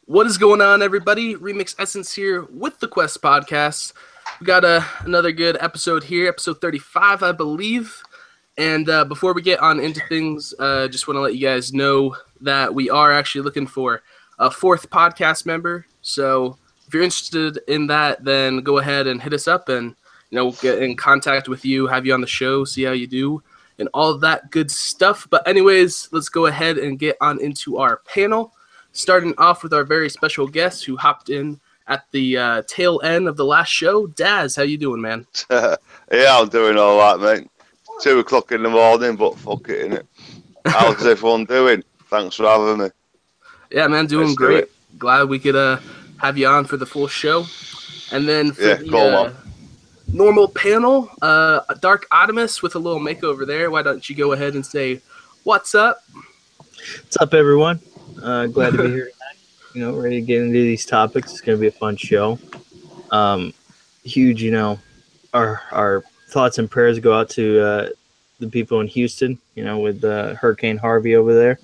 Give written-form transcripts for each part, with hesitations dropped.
What is going on, everybody? Remix Essence here with the Quest Podcast. We got another good episode here, episode 35, I believe. And before we get on into things, just want to let you guys know that we are actually looking for a fourth podcast member. So if you're interested in that, then go ahead and hit us up and we'll get in contact with you, have you on the show, see how you do, and all of that good stuff. But anyways, let's go ahead and get on into our panel. Starting off with our very special guest who hopped in at the tail end of the last show. Daz, how you doing, man? Yeah, I'm doing all right, mate. 2 o'clock in the morning, but fuck it, innit? How's everyone doing? Thanks for having me. Yeah, man, doing Let's great. Glad we could have you on for the full show. And then for the normal panel, Dark Optimus with a little makeover there. Why don't you go ahead and say, what's up? What's up, everyone? Glad to be here tonight. Ready to get into these topics. It's going to be a fun show. Huge, our thoughts and prayers go out to the people in Houston, with Hurricane Harvey over there.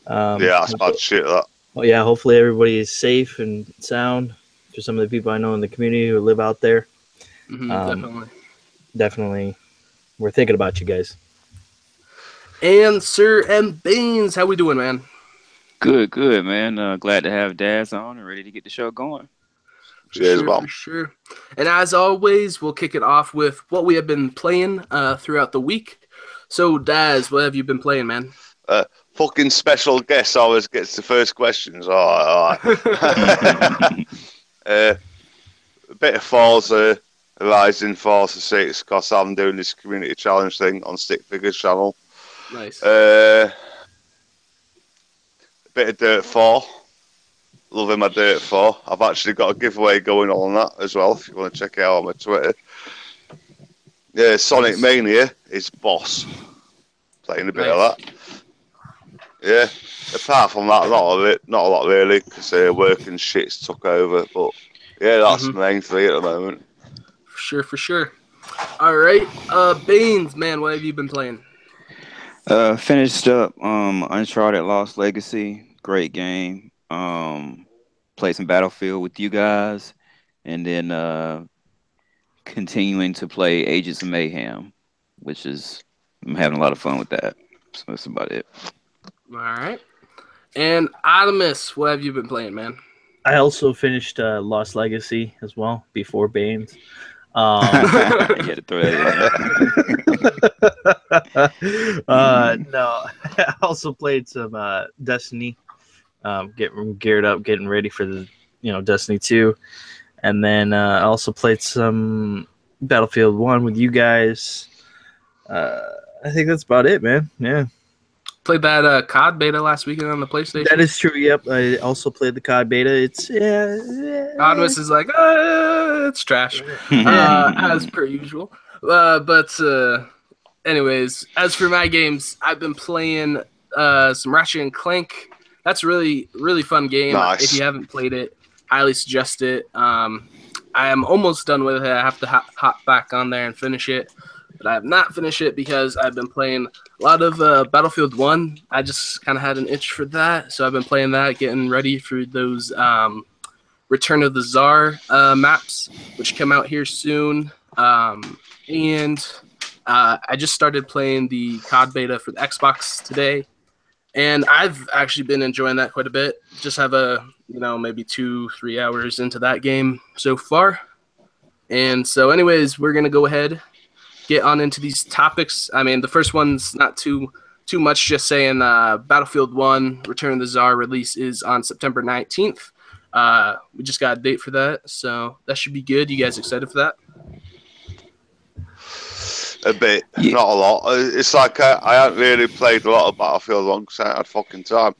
Yeah, that's bad shit, that. Well, yeah, hopefully everybody is safe and sound. For some of the people I know in the community who live out there. Definitely. We're thinking about you guys. And Sir M. Baines, how we doing, man? Good, man. Glad to have Daz on and ready to get the show going. Cheers, Bob. For sure. And as always, we'll kick it off with what we have been playing throughout the week. So, Daz, what have you been playing, man? Fucking special guest always gets the first questions. All right. A bit of Forza Horizon 6 because I'm doing this community challenge thing on Stick Figures channel. Nice. Bit of Dirt 4. Loving my Dirt 4. I've actually got a giveaway going on that as well, if you want to check it out on my Twitter. Yeah, Sonic Mania is boss. Playing a bit of that. Yeah, apart from that, not a lot really, because work and shit's took over. But yeah, that's the main three at the moment. For sure. All right, Baines, man, what have you been playing? Finished up Uncharted Lost Legacy. Great game. Played some Battlefield with you guys, and then continuing to play Agents of Mayhem, which is I'm having a lot of fun with that. So that's about it. All right. And Optimus, what have you been playing, man? I also finished Lost Legacy as well before Baines. You had to throw that in. No, I also played some Destiny. Getting geared up, getting ready for the Destiny 2, and then I also played some Battlefield 1 with you guys. I think that's about it, man. Yeah. Played that COD beta last weekend on the PlayStation. That is true. Yep, I also played the COD beta. It's Optimus is like, it's trash, as per usual. But anyways, as for my games, I've been playing some Ratchet and Clank. That's a really fun game. Nice. If you haven't played it, highly suggest it. I am almost done with it. I have to hop back on there and finish it. But I have not finished it because I've been playing a lot of Battlefield 1. I just kind of had an itch for that. So I've been playing that, getting ready for those Return of the Tsar maps, which come out here soon. And I just started playing the COD beta for the Xbox today. And I've actually been enjoying that quite a bit. Just have maybe 2-3 hours into that game so far. And so anyways, we're going to go ahead, get on into these topics. I mean, the first one's not too much, just saying Battlefield 1 Return of the Tsar release is on September 19th. We just got a date for that, so that should be good. You guys excited for that? A bit, not a lot. It's like I haven't really played a lot of Battlefield 1 because I haven't had fucking time.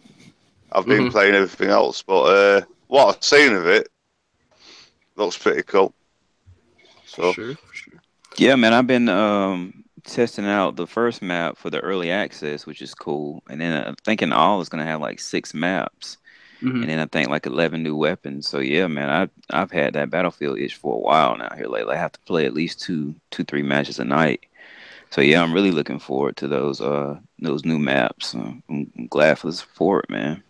I've been playing everything else, but what I've seen of it looks pretty cool. So. For sure. Yeah, man, I've been testing out the first map for the early access, which is cool. And then I think in all it's going to have like 6 maps. And then I think like 11 new weapons. So yeah, man, I've had that Battlefield itch for a while now here lately. I have to play at least 2-3 matches a night. So yeah, I'm really looking forward to those new maps. I'm glad for the support, man.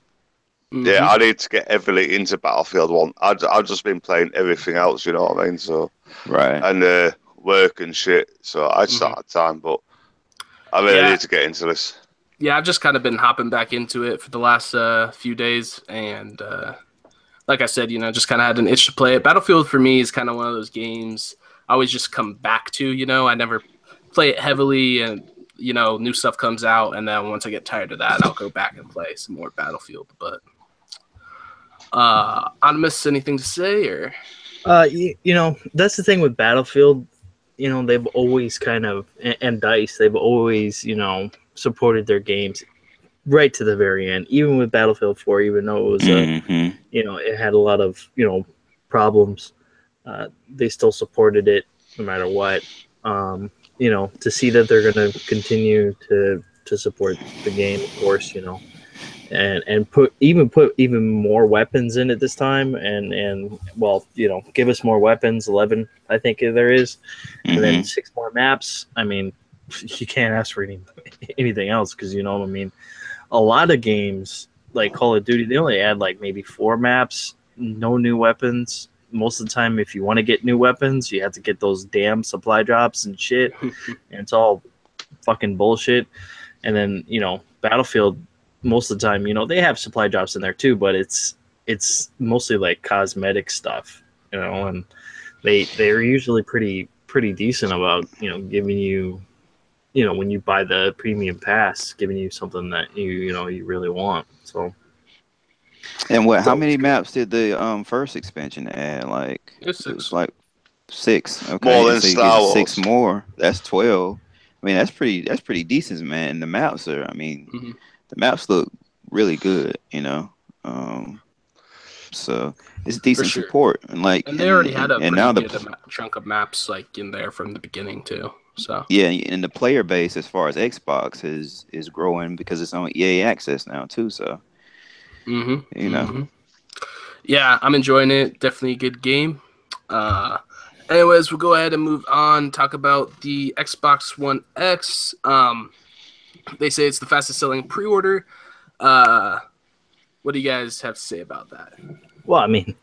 Yeah, I need to get heavily into Battlefield 1. I've just been playing everything else, you know what I mean? So Right. and work and shit. So I just don't have time, but I really need to get into this. Yeah, I've just kind of been hopping back into it for the last few days, and like I said, just kind of had an itch to play it. Battlefield for me is kind of one of those games I always just come back to. I never play it heavily, and new stuff comes out, and then once I get tired of that, I'll go back and play some more Battlefield. But Animus, anything to say? Or that's the thing with Battlefield. They've always kind of, and DICE, they've always supported their games right to the very end. Even with Battlefield 4, even though it was it had a lot of problems, they still supported it no matter what. To see that they're going to continue to support the game, of course, and put even more weapons in it this time, and well, give us more weapons. 11, I think there is, and then 6 more maps. I mean, you can't ask for anything else, because what I mean. A lot of games like Call of Duty, they only add like maybe 4 maps, no new weapons. Most of the time, if you want to get new weapons, you have to get those damn supply drops and shit, and it's all fucking bullshit. And then Battlefield, most of the time, they have supply drops in there too, but it's mostly like cosmetic stuff, and they're usually pretty decent about giving you, when you buy the premium pass, giving you something that you really want. So, and how many maps did the first expansion add? Like it was like 6. Okay, More than so you Star get Wars. 6 more. That's 12. I mean, that's pretty decent, man. And the maps are, the maps look really good. So it's decent support, and they already had a pretty good chunk of maps like in there from the beginning too. So yeah, and the player base as far as Xbox is growing because it's on EA Access now too. So yeah, I'm enjoying it. Definitely a good game. Anyways, we'll go ahead and move on. Talk about the Xbox One X. They say it's the fastest selling pre-order. What do you guys have to say about that? Well, I mean,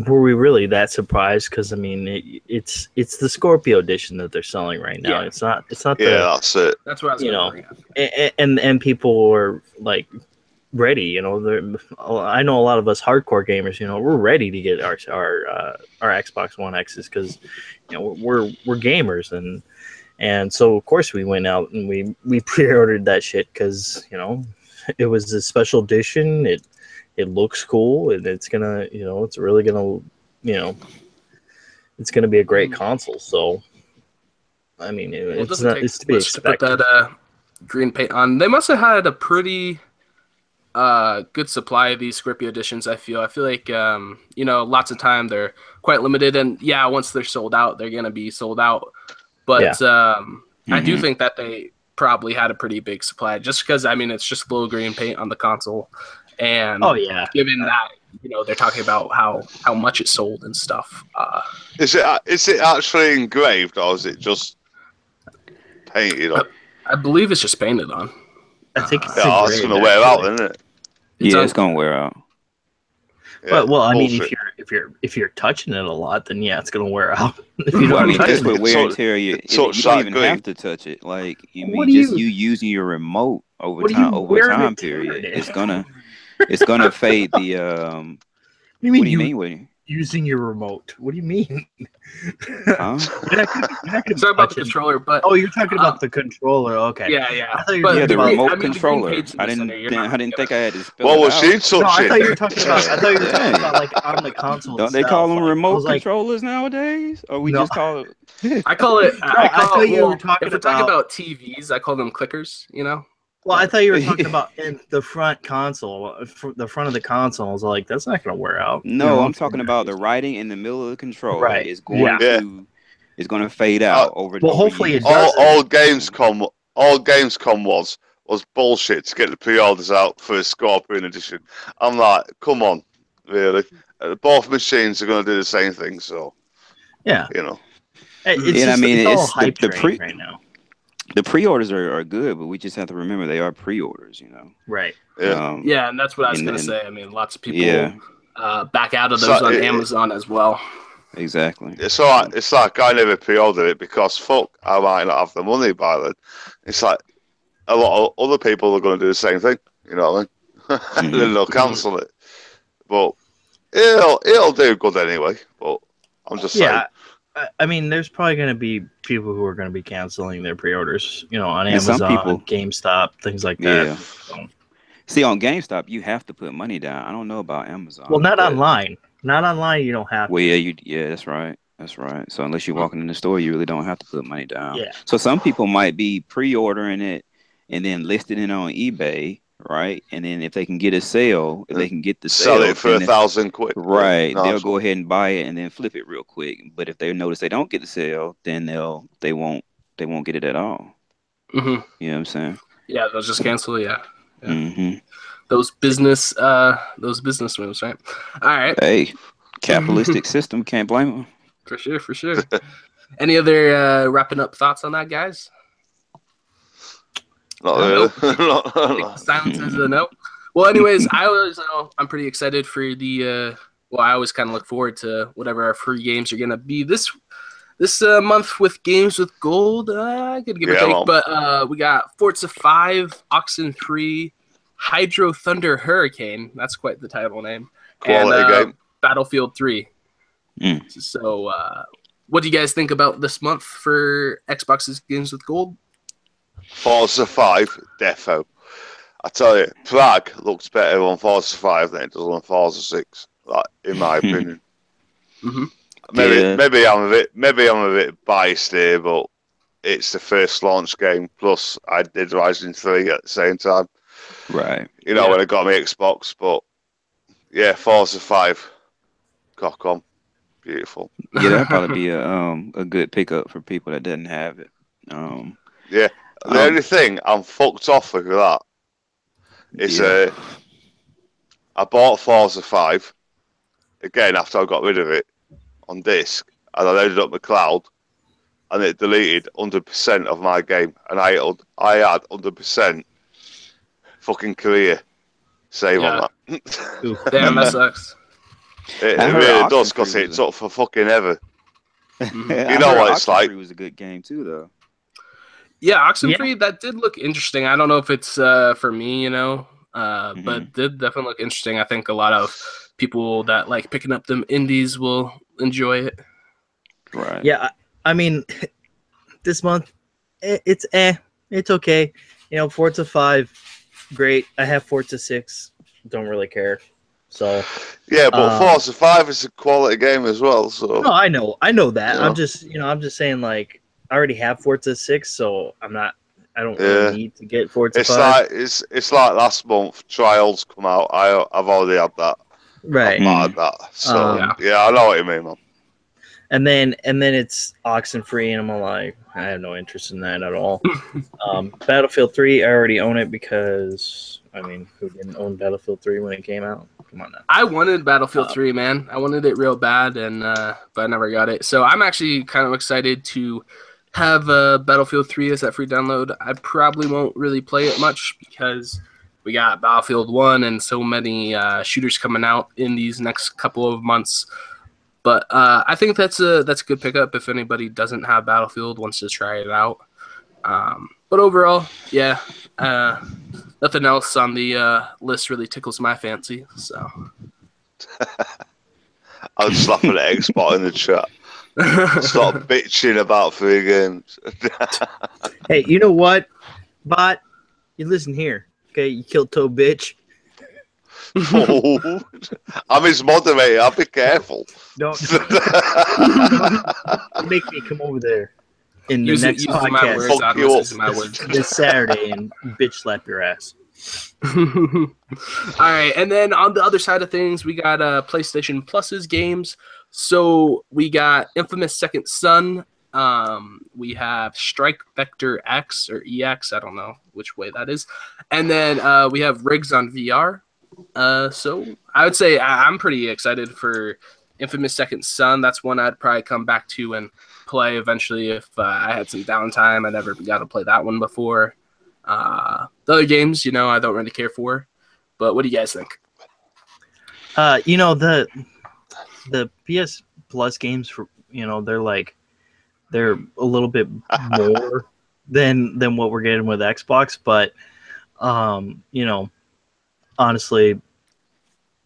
were we really that surprised? Because I mean, it's the Scorpio edition that they're selling right now. Yeah. It's not. That's it. That's what I was going to bring up. And people are like ready. I know a lot of us hardcore gamers. We're ready to get our Xbox One X's, because we're gamers, and so of course we went out and we pre-ordered that shit, because it was a special edition. It looks cool, and it's gonna, it's really gonna, it's gonna be a great console. So, I mean, it's to be expected. To put that green paint on. They must have had a pretty good supply of these Scorpio editions. I feel like lots of time they're quite limited, and yeah, once they're sold out, they're gonna be sold out. But I do think that they probably had a pretty big supply, just because it's just low green paint on the console. And given that they're talking about how much it sold and stuff. Is it actually engraved, or is it just painted on? I believe it's just painted on. I think it's it's gonna wear out, isn't it? It's gonna wear out. Yeah, well, I mean, if you're touching it a lot, then yeah, it's gonna wear out. If you don't just with wear and tear, you don't even have to touch it. Like you using your remote over time period, it's gonna fade the. What do you mean? Using your remote? What do you mean? Huh? You're not talking about the controller, but you're talking about the controller. Okay. Yeah. The remote controller. I didn't think I had to spell what it was out. she talking? I thought you were talking about like on the console. Don't they call them remote controllers nowadays? Or we just call it? I call it. I thought you were talking if we're talking about TVs, I call them clickers. Well, I thought you were talking about in the front console, the front of the console. I was like, that's not going to wear out. No, I'm talking about the writing in the middle of the controller. Right. It's going to fade out over. Well, hopefully it does. All Gamescom was bullshit to get the pre-orders out for a Scorpion edition. I'm like, come on, really? Both machines are going to do the same thing, so yeah, It's all hype train right now. The pre-orders are good, but we just have to remember they are pre-orders, you know. Right. Yeah. Yeah, and that's what I was gonna and say. I mean, lots of people yeah, back out of So those on Amazon as well. exactly. it's like I never pre-ordered it because fuck, I might not have the money by then. It's like a lot of other people are going to do the same thing. You know what I mean? And then they'll cancel it. But it'll do good anyway. But I'm just saying. Yeah. I mean, there's probably going to be people who are going to be canceling their pre-orders, you know, on And some Amazon, people- GameStop, things like that. Yeah. So, See, on GameStop, you have to put money down. I don't know about Amazon. well, not but- online. Not online. You don't have Well, to. yeah, that's right. That's right. So unless you're walking in the store, you really don't have to put money down. Yeah. So some people might be pre-ordering it and then listing it on eBay, right? And then if they can get a sale, if they can get the Sell sale, it for then £1,000. right, No, they'll that's go ahead and buy it and then flip it real quick. But if they notice they don't get the sale, then they won't get it at all. Hmm. You know what I'm saying? Yeah, they'll just cancel. Yeah. Mm-hmm. Those business moves, right? All right. Hey, capitalistic system, can't blame them. For sure, for sure. Any other wrapping up thoughts on that, guys? Not Nope. really. Silence is a no. Well, anyways, I'm pretty excited for the. Well, I always kind of look forward to whatever our free games are gonna be this month with games with gold. I could give or Yeah, take, well. but we got Forza 5, Oxenfree, Hydro Thunder Hurricane. That's quite the title name. Quality and, game. Battlefield 3. Mm. So, what do you guys think about this month for Xbox's games with gold? Forza 5, defo. I tell you, Prague looks better on Forza 5 than it does on Forza 6. Like, in my opinion. Mm-hmm. Yeah. Maybe I'm a bit biased here, but it's the first launch game. Plus, I did Rising 3 at the same time. Right. You know, Yeah. when I got my Xbox. But yeah, Forza 5, cock on, beautiful. Yeah, that'd probably be a good pickup for people that doesn't have it. Yeah, the only thing I'm fucked off with that is Yeah. I bought Forza 5 again after I got rid of it on disc, and I loaded up my cloud, and it deleted 100% of my game, and I had 100% fucking career save on that. Ooh. Damn, that sucks. It I heard really does Oxenfree because it was took for fucking ever. Mhm. You know what it's like. Oxenfree was a good game too, though. Yeah, Oxenfree, that did look interesting. I don't know if it's for me, Mm-hmm. but it did definitely look interesting. I think a lot of people that like picking up them indies will enjoy it. Right. Yeah, I mean, this month it's okay. You know, Forza 5, great. I have Forza 6, don't really care. So Yeah, but Forza 5 is a quality game as well. So no, I know that. Yeah. I'm just saying, like, I already have Forza 6, so I don't Yeah. really need to get Forza it's 5. like it's like last month Trials come out. I've already had that. Right. I've had that. So Yeah. yeah, I know what you mean, man. And then it's Oxenfree, and I'm like, I have no interest in that at all. Battlefield 3, I already own it because, I mean, who didn't own Battlefield 3 when it came out? Come on now. I wanted Battlefield 3, man. I wanted it real bad, and but I never got it. So I'm actually kind of excited to have Battlefield 3 as that free download. I probably won't really play it much because we got Battlefield 1 and so many shooters coming out in these next couple of months. But I think that's a good pickup if anybody doesn't have Battlefield, wants to try it out. But overall, yeah, nothing else on the list really tickles my fancy. So I'm slapping an Xbox in the chat. Stop bitching about free games. Hey, you know what, Bot? You listen here, okay? You killed Toe bitch. Oh, I'm his moderator. I'll be careful. Don't make me come over there in the use next my podcast words. Fuck I you don't up. use my words. this Saturday and bitch slap your ass. All right, and then on the other side of things, we got PlayStation Plus's games. So we got Infamous Second Son. We have Strike Vector X or EX. I don't know which way that is. And then we have Rigs on VR. So I would say I'm pretty excited for Infamous Second Son. That's one I'd probably come back to and play eventually if I had some downtime. I never got to play that one before. The other games, you know, I don't really care for. But what do you guys think? You know, the PS Plus games, for you know, they're a little bit more than what we're getting with Xbox, but you know, honestly,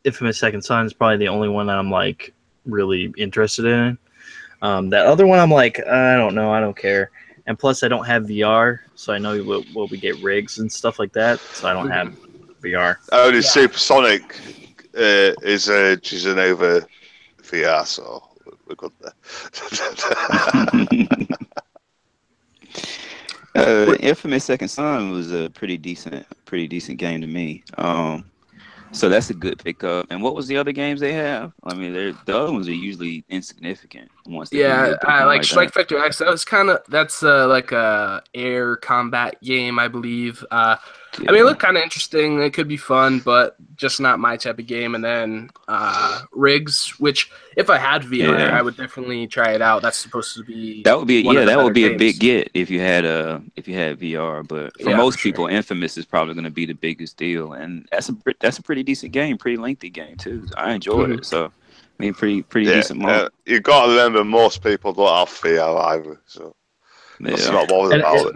Infamous Second Son is probably the only one that I'm like really interested in. That other one, I'm like, I don't know, I don't care. And plus, I don't have VR, so I know will we get rigs and stuff like that, so I don't have VR. Only Supersonic is choosing over VR, so we're good there. Infamous Second Son was a pretty decent game to me. So that's a good pickup. And what was the other games they have? I mean, the other ones are usually insignificant. Once they I like Strike Factor X. That's like a air combat game, I believe. I mean, it looked kind of interesting. It could be fun, but just not my type of game. And then Rigs, which if I had VR, I would definitely try it out. That's supposed to be that would be games. A big get if you had VR. But for most people, Infamous is probably going to be the biggest deal, and that's a pretty decent game, pretty lengthy game too. I enjoyed it. So I mean, pretty decent. You got to remember, most people don't have VR either, so that's not what about it.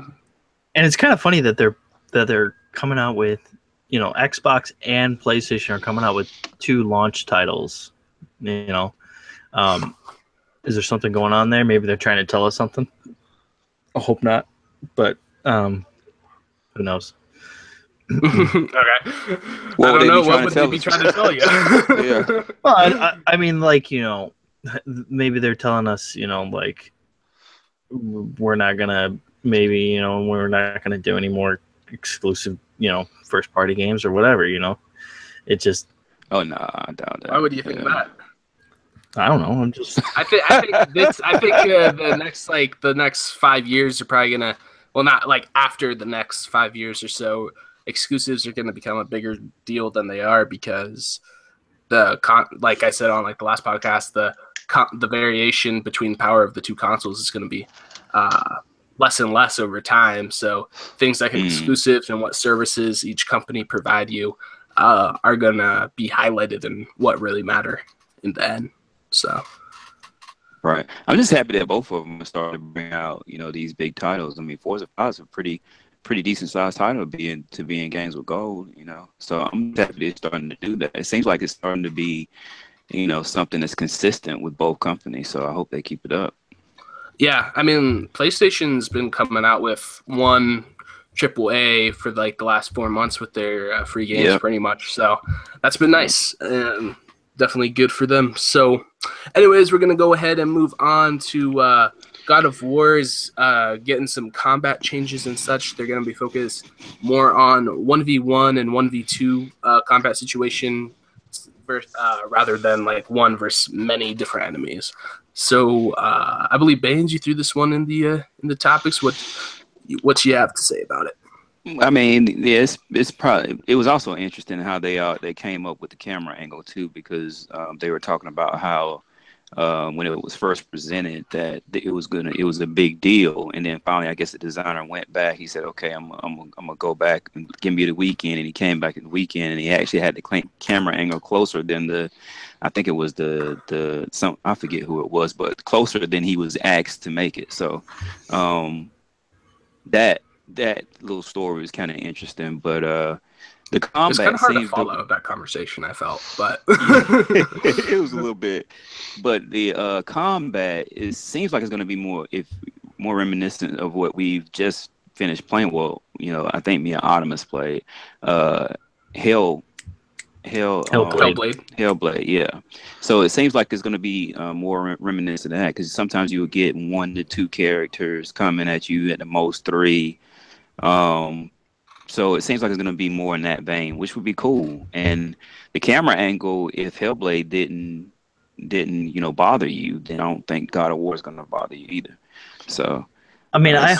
And it's kind of funny that they're coming out with, you know, Xbox and PlayStation are coming out with 2 launch titles. You know, is there something going on there? Maybe they're trying to tell us something. I hope not, but who knows? Okay. What I don't know. What would they be trying to tell you? Yeah. Well, I mean, like, you know, maybe they're telling us, you know, like, we're not gonna do any more exclusive, you know, first party games or whatever, you know. It just I doubt that. Why would you think that? I don't know. I'm just I think the next 5 years are probably gonna, well, not like after the next 5 years or so, exclusives are gonna become a bigger deal than they are, because like I said on like the last podcast, the variation between power of the 2 consoles is going to be less and less over time. So things like exclusives and what services each company provide you are going to be highlighted in what really matter in the end. So, right. I'm just happy that both of them are starting to bring out, you know, these big titles. I mean, Forza 5 is a pretty decent sized title to be in games with gold, you know. So I'm happy they're starting to do that. It seems like it's starting to be, you know, something that's consistent with both companies. So I hope they keep it up. Yeah, I mean, PlayStation's been coming out with one AAA for like the last 4 months with their free games, pretty much. So that's been nice. Definitely good for them. So, anyways, we're gonna go ahead and move on to God of War is getting some combat changes and such. They're gonna be focused more on 1v1 and 1v2 combat situation, rather than like one versus many different enemies. So I believe Baines, you threw this one in the topics. What you have to say about it? I mean, yeah, it was also interesting how they came up with the camera angle too, because they were talking about how when it was first presented that it was a big deal, and then finally I guess the designer went back. He said, okay, I'm gonna go back and give me the weekend, and he came back at the weekend, and he actually had the camera angle closer than I think it was I forget who it was, but closer than he was asked to make it. So that little story was kind of interesting, but the combat, it's kind of hard to follow that conversation, I felt, but it was a little bit. But the combat seems like it's going to be more reminiscent of what we've just finished playing. Well, you know, I think me and Optimus played Hellblade. Yeah. So it seems like it's going to be more reminiscent of that, because sometimes you would get 1 to 2 characters coming at you, at the most 3. So it seems like it's going to be more in that vein, which would be cool. And the camera angle, if Hellblade didn't you know bother you, then I don't think God of War is going to bother you either. So I mean, I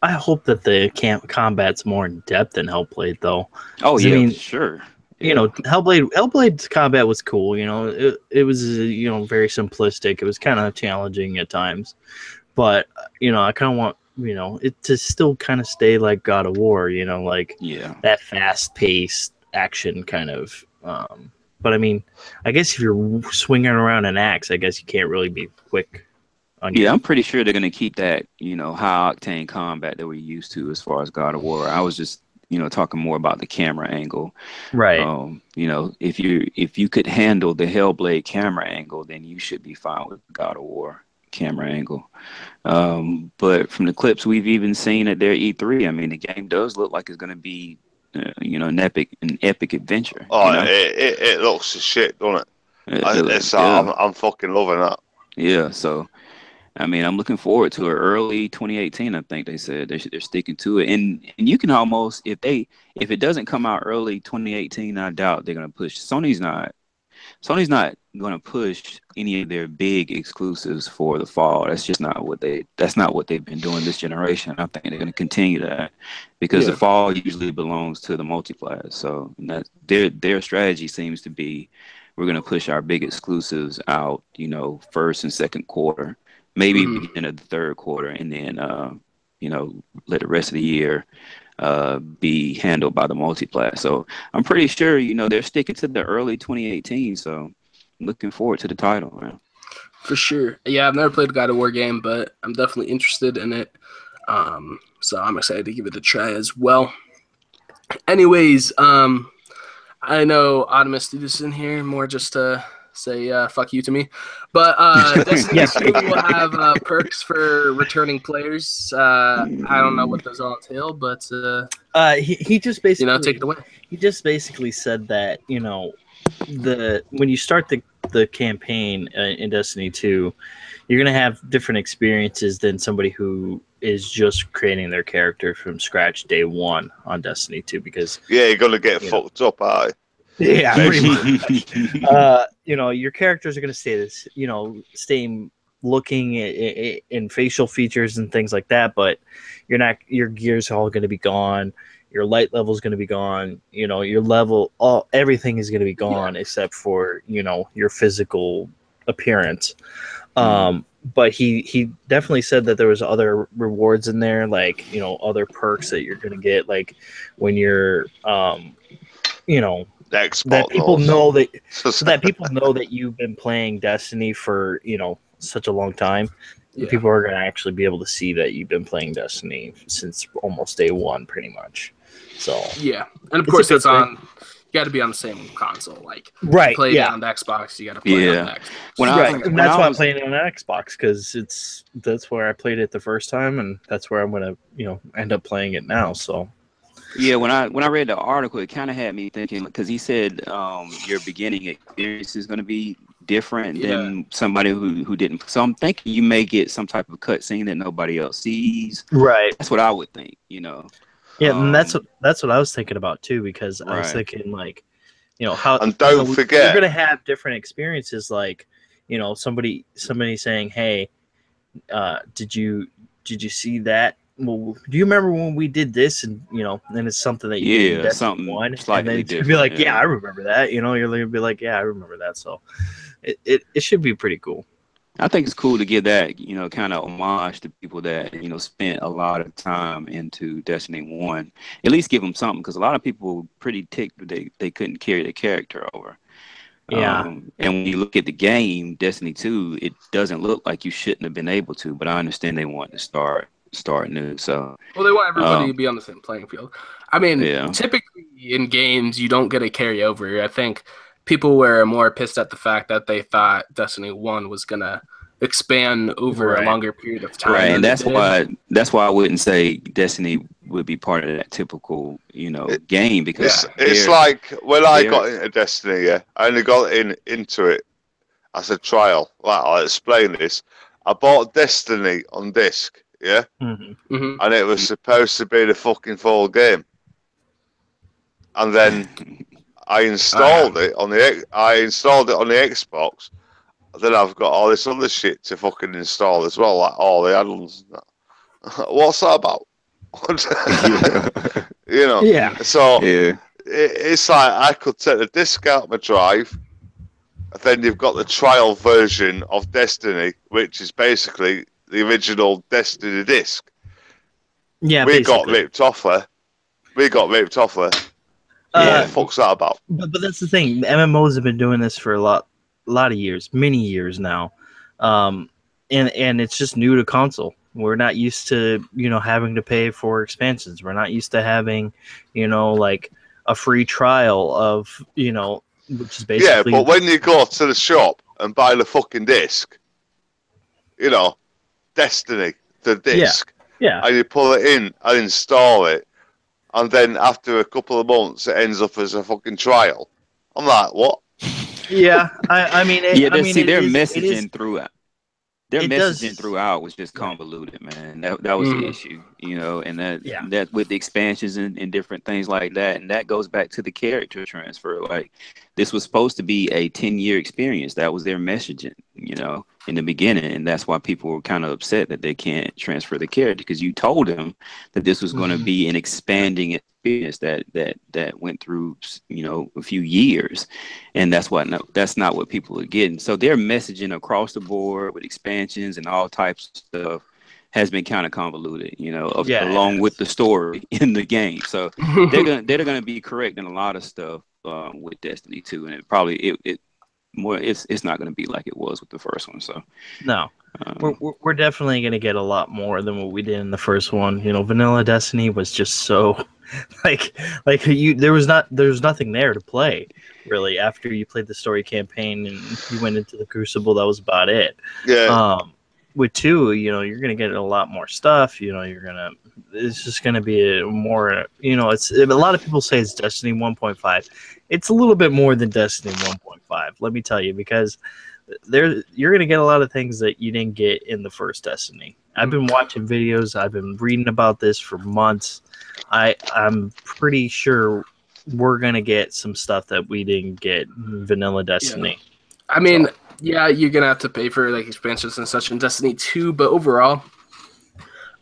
hope that the combat's more in depth than Hellblade, though. Oh yeah, I mean, sure. you know, Hellblade's combat was cool. You know, it was very simplistic. It was kind of challenging at times, but you know, I kind of want it to still kind of stay like God of War. You know, like that fast paced action kind of. But I mean, I guess if you're swinging around an axe, I guess you can't really be quick. I'm pretty sure they're gonna keep that high octane combat that we're used to as far as God of War. I was just talking more about the camera angle. Right. If you could handle the Hellblade camera angle, then you should be fine with God of War camera angle. But from the clips we've even seen at their E3, I mean, the game does look like it's going to be, an epic adventure. Oh, it looks as shit, doesn't it? I'm fucking loving that. Yeah, so I mean, I'm looking forward to it. Early 2018, I think they said they're sticking to it, and you can almost if it doesn't come out early 2018, I doubt they're gonna push. Sony's not gonna push any of their big exclusives for the fall. That's just not what they've been doing this generation. I think they're gonna continue that because the fall usually belongs to the multiplayer. So that their strategy seems to be, we're gonna push our big exclusives out, first and second quarter. Maybe beginning of the third quarter, and then let the rest of the year be handled by the multiplayer. So I'm pretty sure they're sticking to the early 2018. So I'm looking forward to the title, man. For sure. Yeah, I've never played a God of War game, but I'm definitely interested in it. So I'm excited to give it a try as well. Anyways, I know Optimus did this in here more just to say fuck you to me, but Destiny 2 will have perks for returning players. I don't know what those all entail, but he just basically take it away. He just basically said that when you start the campaign in Destiny 2, you're gonna have different experiences than somebody who is just creating their character from scratch day one on Destiny 2, because you're gonna get fucked up, aye. Yeah, pretty much. Your characters are going to stay this, stay looking in facial features and things like that, but your gear's all going to be gone. Your light level is going to be gone. Your level, everything is going to be gone except for, your physical appearance. But he definitely said that there was other rewards in there, like, other perks that you're going to get, like when you're, that people know that so that people know that you've been playing Destiny for such a long time. People are going to actually be able to see that you've been playing Destiny since almost day one, pretty much. So and of course that's on. You got to be on the same console, like play it on the Xbox. You got to play it on the Xbox. And that's why I'm playing it on the Xbox, because that's where I played it the first time, and that's where I'm going to end up playing it now. So. Yeah, when I read the article, it kind of had me thinking, because he said your beginning experience is going to be different than somebody who didn't. So I'm thinking you may get some type of cutscene that nobody else sees. Right. That's what I would think. Yeah, and that's what I was thinking about too, because I was thinking like, how. And don't forget, you're going to have different experiences, like somebody saying, "Hey, did you see that? Well, do you remember when we did this?" And then it's something that you did something one, and then you'd be like, "Yeah, I remember that." You're gonna be like, "Yeah, I remember that." So it should be pretty cool. I think it's cool to give that kind of homage to people that spent a lot of time into Destiny 1. At least give them something, because a lot of people were pretty ticked they couldn't carry the character over. Yeah. And when you look at the game, Destiny 2, it doesn't look like you shouldn't have been able to, but I understand they want to start new. So they want everybody to be on the same playing field. I mean, typically in games you don't get a carryover. I think people were more pissed at the fact that they thought Destiny 1 was gonna expand over a longer period of time. Right, and that's why I wouldn't say Destiny would be part of that typical game, because it's like when I got into Destiny, I only got into it as a trial. Like, I'll explain this. I bought Destiny on disc. Yeah, and it was supposed to be the fucking full game, and then I installed it on the Xbox. And then I've got all this other shit to fucking install as well, like all the add-ons. What's that about? Yeah. So it's like I could take the disc out of my drive, and then you've got the trial version of Destiny, which is basically the original Destiny disc. Yeah, we basically. got ripped off there. What the fuck's that about? But that's the thing. MMOs have been doing this for a lot of years, many years now, and it's just new to console. We're not used to having to pay for expansions. We're not used to having like a free trial of which is basically but when you go to the shop and buy the fucking disc, Destiny the disc, and you pull it in and install it, and then after a couple of months it ends up as a fucking trial. I'm like, what? Yeah, I mean, their messaging throughout. Their messaging throughout was just convoluted, man. That was the issue, and that with the expansions and different things like that, and that goes back to the character transfer. Like, this was supposed to be a 10-year experience. That was their messaging, in the beginning, and that's why people were kind of upset that they can't transfer the character, because you told them that this was going to be an expanding experience that went through a few years, and that's not what people are getting. So their messaging across the board with expansions and all types of stuff has been kind of convoluted, along with the story in the game. So they're gonna be correct in a lot of stuff with Destiny 2, and it's not going to be like it was with the first one. So no, we're definitely going to get a lot more than what we did in the first one. Vanilla Destiny was just so there was nothing there to play really after you played the story campaign and you went into the Crucible. That was about it. Yeah. With 2, you're going to get a lot more stuff. It's just going to be a more, it's a lot of people say it's Destiny 1.5. It's a little bit more than Destiny 1.5. Let me tell you, because you're going to get a lot of things that you didn't get in the first Destiny. I've been watching videos. I've been reading about this for months. I'm pretty sure we're going to get some stuff that we didn't get in Vanilla Destiny. Yeah. I mean, yeah, you're going to have to pay for like expansions and such in Destiny 2, but overall,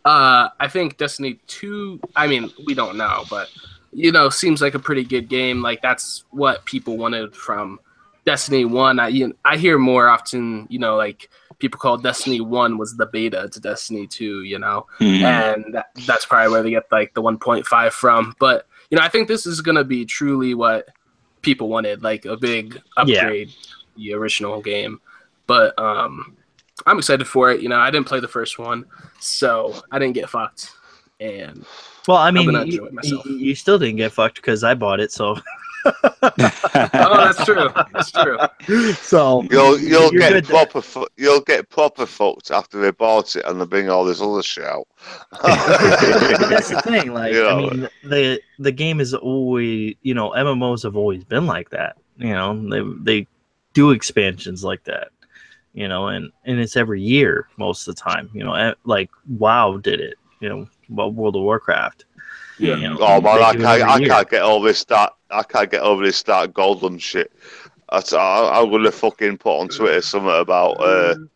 I think Destiny 2, I mean, we don't know, but seems like a pretty good game. Like, that's what people wanted from Destiny 1. I hear more often, like people call Destiny 1 was the beta to Destiny 2, and that's probably where they get like the 1.5 from. But, I think this is going to be truly what people wanted, like a big upgrade to the original game. But I'm excited for it. I didn't play the first one, so I didn't get fucked. And well, I mean, you still didn't get fucked because I bought it, so. Oh, that's true. That's true. So you'll get proper fucked after they bought it and they bring all this other shit out. That's the thing. Like, I mean, the game is always, MMOs have always been like that. They do expansions like that. And it's every year most of the time. Like WoW did it. World of Warcraft. Yeah. Oh man, I can't get over this start. I can't get over this start Goldlum shit. I'm gonna fucking put on Twitter something about the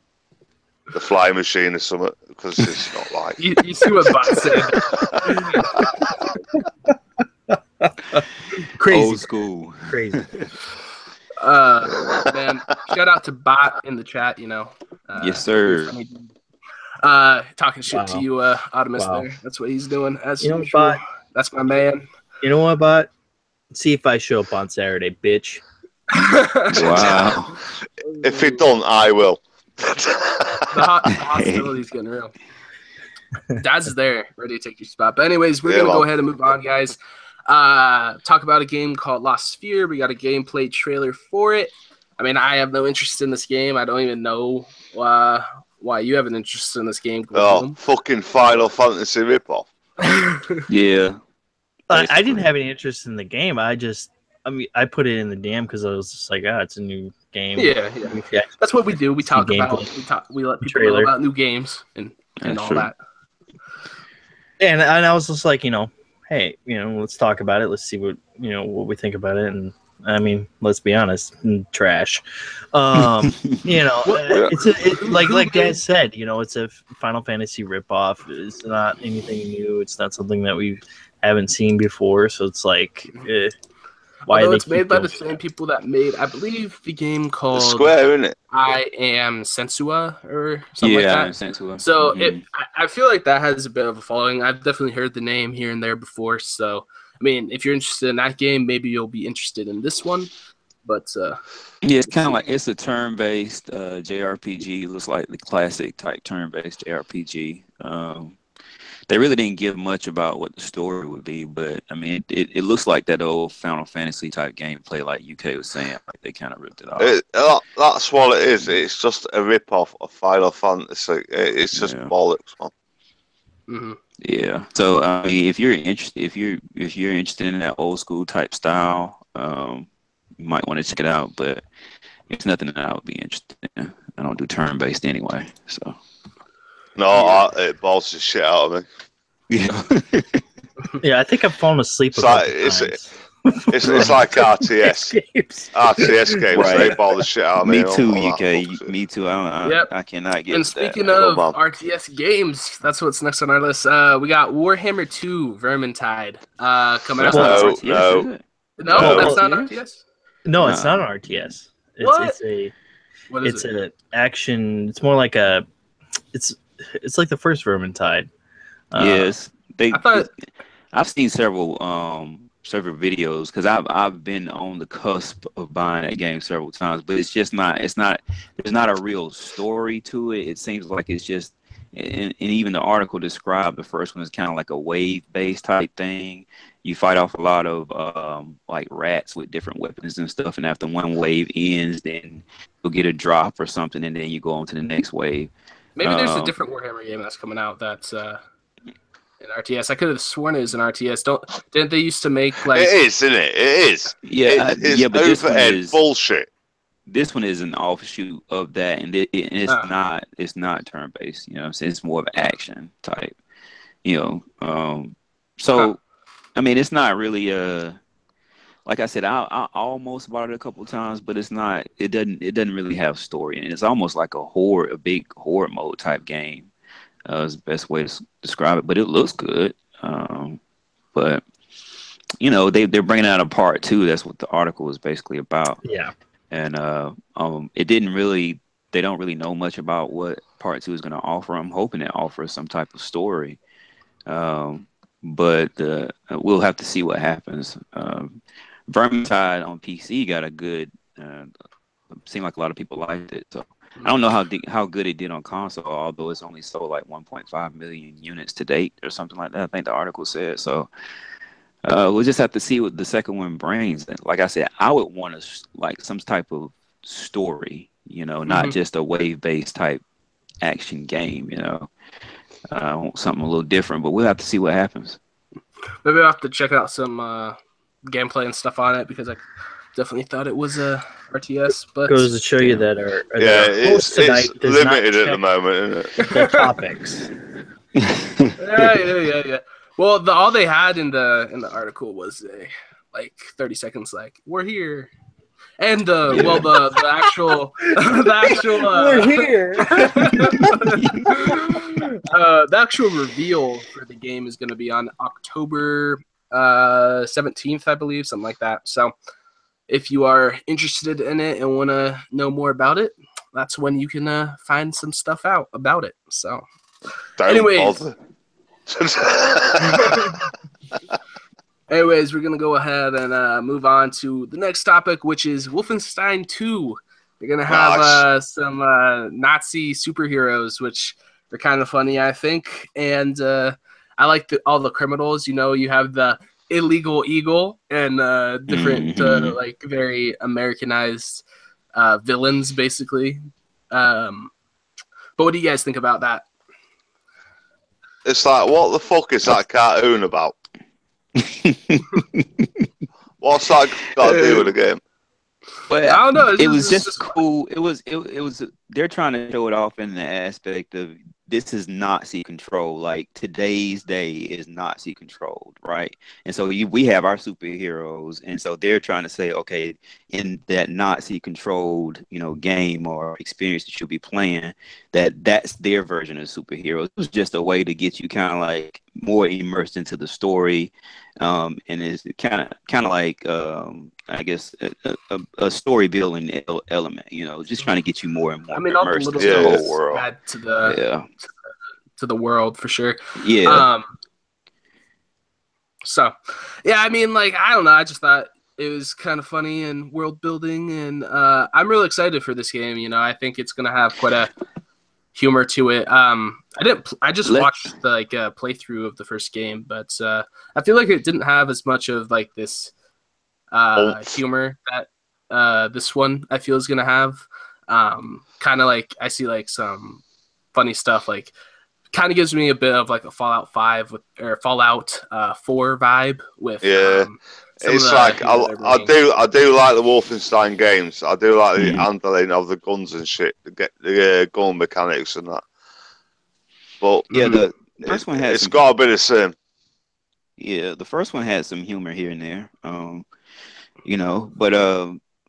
flying machine or something, because it's not like you see what Bot said. Crazy. Old school. Crazy. Man, shout out to Bot in the chat. Yes, sir. Talking shit to you, Optimus. There, that's what he's doing. As usual. Bot, that's my man. You know what, Bot? See if I show up on Saturday, bitch. Wow. If he don't, I will. The hostility's getting real. Daz is there, ready to take your spot. But anyways, we're gonna go ahead and move on, guys. Talk about a game called Lost Sphere. We got a gameplay trailer for it. I mean, I have no interest in this game. I don't even know why you have an interest in this game. Fucking Final Fantasy ripoff. Yeah. I didn't have any interest in the game. I put it in the DM because I was just like, it's a new game. Yeah. That's what we do. We talk about. We let people know about new games and all that. And I was just like, hey, let's talk about it. Let's see what we think about it. And I mean, let's be honest, trash. It's like Daz said, it's a Final Fantasy ripoff. It's not anything new. It's not something that we haven't seen before. So it's like, why Although they it's keep made by doing the same people that made, I believe, the game It's called Square, isn't it? I Am Sensua or something like Yeah, that. in Sentua. So Mhm. I feel like that has a bit of a following. I've definitely heard the name here and there before. So I mean, if you're interested in that game, maybe you'll be interested in this one. But Yeah, it's let's kind of see. like it's a turn-based JRPG. Looks like the classic type turn-based JRPG. They really didn't give much about what the story would be, but I mean, it looks like that old Final Fantasy type gameplay, like UK was saying. Like they kind of ripped it off. That's what it is. It's just a rip-off of Final Fantasy. It's just Yeah. bollocks, man. Mm-hmm. Yeah. So I mean, if you're interested, if you're interested in that old school type style, you might want to check it out. But it's nothing that I would be interested in. I don't do turn-based anyway. So No, it balls the shit out of me. yeah. Yeah, I think I've fallen asleep a couple times. It's like RTS. Games. RTS games, Right. they ball the shit out of me. Me too, Oh, UK. Me too. Yep. I cannot get And with that. speaking Man. of man. RTS games, that's what's next on our list. We got Warhammer 2 Vermintide coming out. That's not No, RTS, no. is it? No, No. that's not RTS? RTS. No, it's Nah. not an RTS. What? What is It's it? an action. It's more like a. It's like the first Vermintide. Yes, I thought. I've seen several videos because I've been on the cusp of buying that game several times, but it's just not. There's not a real story to it. It seems like it's just. And even the article described the first one as kind of like a wave-based type thing. You fight off a lot of like rats with different weapons and stuff, and after one wave ends, then you'll get a drop or something, and then you go on to the next wave. Maybe there's a different Warhammer game that's coming out that's an RTS. I could have sworn it was an RTS. Didn't they used to make like? It is, isn't it? It is. Yeah, It's yeah, but this one overhead is bullshit. this one is an offshoot of that, and it's Ah. not turn based. You know, what I'm saying it's more of action type. You know, so I mean, it's not really like I said, I almost bought it a couple times, but it's not. It doesn't really have story, and it's almost like a big horde mode type game. Is the best way to describe it. But it looks good. But you know, they're bringing out a part two. That's what the article is basically about. Yeah. And it didn't really. They don't really know much about what part two is going to offer. I'm hoping it offers some type of story. But we'll have to see what happens. Vermintide on PC got a good. Seemed like a lot of people liked it. So I don't know how good it did on console, although it's only sold like 1.5 million units to date or something like that. I think the article said. So we'll just have to see what the second one brings. And like I said, I would want like some type of story. You know, not just a wave-based type action game. You know, I want something a little different. But we'll have to see what happens. Maybe I'll have to check out some gameplay and stuff on it because I definitely thought it was a RTS. But Goes to show you that our It's tonight does not limited at the check moment, isn't it? the topics. yeah. Well, all they had in the article was like 30 seconds, like we're here, and the actual We're here. the actual reveal for the game is going to be on October 17th, I believe, something like that. So if you are interested in it and want to know more about it, that's when you can find some stuff out about it. So anyways, we're going to go ahead and move on to the next topic, which is Wolfenstein 2. They're going to have some Nazi superheroes, which are kind of funny, I think. And I like all the criminals. You know, you have the illegal eagle and different, like, very Americanized villains, basically. But what do you guys think about that? It's like, what the fuck is that cartoon about? What's that got to do with the game? But I don't know. it was just cool. It was they're trying to show it off in the aspect of this is Nazi control. Like today's day is Nazi controlled, right? And so we have our superheroes, and so they're trying to say, okay, in that Nazi controlled, game or experience that you'll be playing, that's their version of superheroes. It was just a way to get you kind of like more immersed into the story, and it's kind of like I guess a story building element, just trying to get you more and more all the immersed little into the whole world. add to the world for sure. Yeah. So, yeah, I don't know. I just thought it was kind of funny and world building, and I'm really excited for this game. I think it's gonna have quite a humor to it. I just watched the playthrough of the first game, but I feel like it didn't have as much of like this humor that this one I feel is gonna have. Kind of like I see like some funny stuff, like kind of gives me a bit of like a Fallout 5 or Fallout 4 vibe with it's like I do like the Wolfenstein games. I do like the handling of the guns and shit, the gun mechanics and that. But yeah, the first one has it's got a bit of same. Yeah, the first one had some humor here and there. But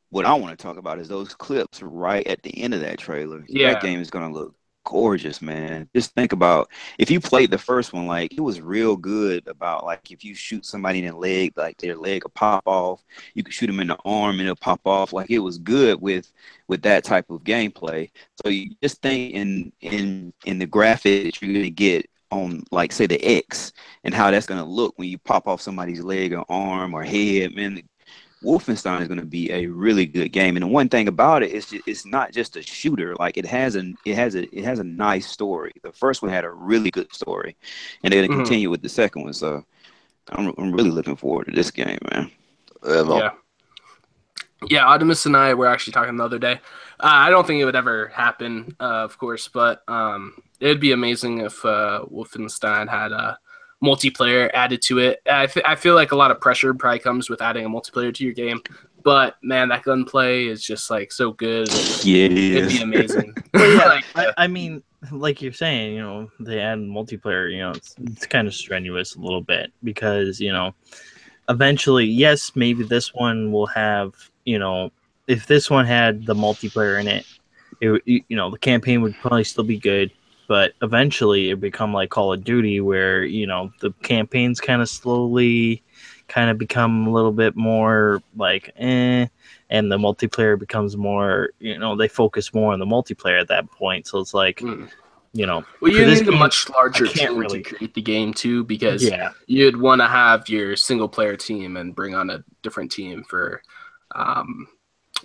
what I want to talk about is those clips right at the end of that trailer. Yeah. That game is gonna look gorgeous, man. Just think about if you played the first one, like it was real good about like if you shoot somebody in the leg, like their leg will pop off. You could shoot them in the arm and it'll pop off. Like it was good with that type of gameplay. So you just think in the graphics that you're gonna get on like say the X and how that's gonna look when you pop off somebody's leg or arm or head, man. Wolfenstein is going to be a really good game, and the one thing about it is it's not just a shooter. Like it has a nice story. The first one had a really good story, and they're going to continue with the second one. So I'm really looking forward to this game, man. Yeah. Optimus and I were actually talking the other day. I don't think it would ever happen, of course, but it'd be amazing if Wolfenstein had a multiplayer added to it. I feel like a lot of pressure probably comes with adding a multiplayer to your game, but man, that gunplay is just like so good. Yeah, it'd be amazing. Well, yeah, I mean, like you're saying, they add multiplayer. It's kind of strenuous a little bit because eventually, yes, maybe this one will have if this one had the multiplayer in it, the campaign would probably still be good. But eventually it become like Call of Duty where, the campaigns kind of slowly kind of become a little bit more like, and the multiplayer becomes more, they focus more on the multiplayer at that point. So it's like, well, you need a much larger team to create the game too, because you'd want to have your single player team and bring on a different team for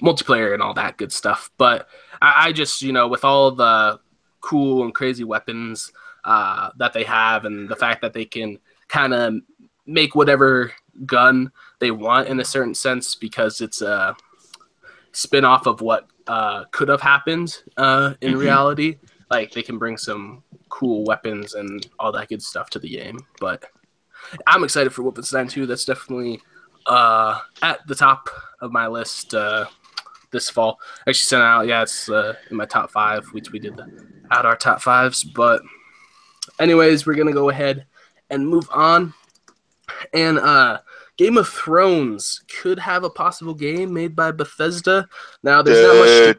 multiplayer and all that good stuff. But I just, with all the cool and crazy weapons that they have, and the fact that they can kind of make whatever gun they want in a certain sense because it's a spin-off of what could have happened in reality. Like they can bring some cool weapons and all that good stuff to the game. But I'm excited for Wolfenstein 2. That's definitely at the top of my list this fall. Actually sent out, it's in my top 5. We did out our top 5s. But anyways, we're gonna go ahead and move on. And Game of Thrones could have a possible game made by Bethesda. Now there's not much.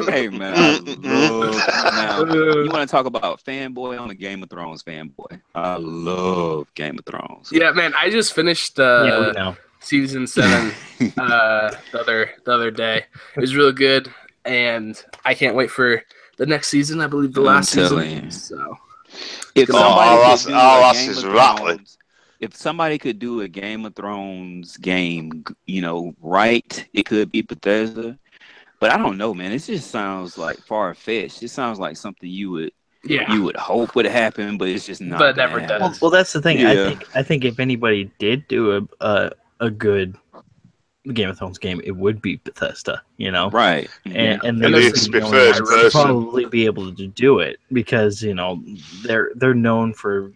Hey man, now you want to talk about fanboy? I'm a Game of Thrones fanboy. I love Game of Thrones. Yeah, man, I just finished season 7 the other day. It was really good, and I can't wait for the next season. I believe the last season. So if somebody could do a Game of Thrones game, right, it could be Bethesda. But I don't know, man. It just sounds like far-fetched. It sounds like something you would hope would happen, but it's just not. But never does. Well, that's the thing. Yeah. I think if anybody did do a good Game of Thrones game, it would be Bethesda, you know, Right. and It they're needs to be the only first ones to person. probably be able to do it because they're known for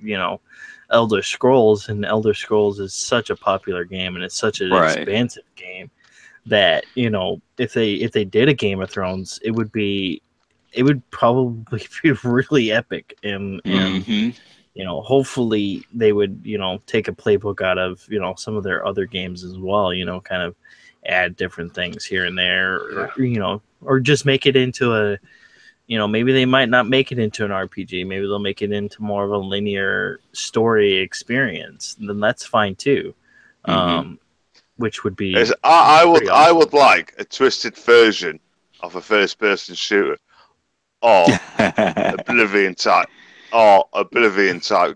Elder Scrolls, and Elder Scrolls is such a popular game and it's such an Right. expansive game that if they did a Game of Thrones, it would probably be really epic and hopefully they would take a playbook out of some of their other games as well, kind of add different things here and there, or just make it into a maybe they might not make it into an RPG, maybe they'll make it into more of a linear story experience, then that's fine too. Which would be I awesome. would like a twisted version of a first person shooter or Oblivion type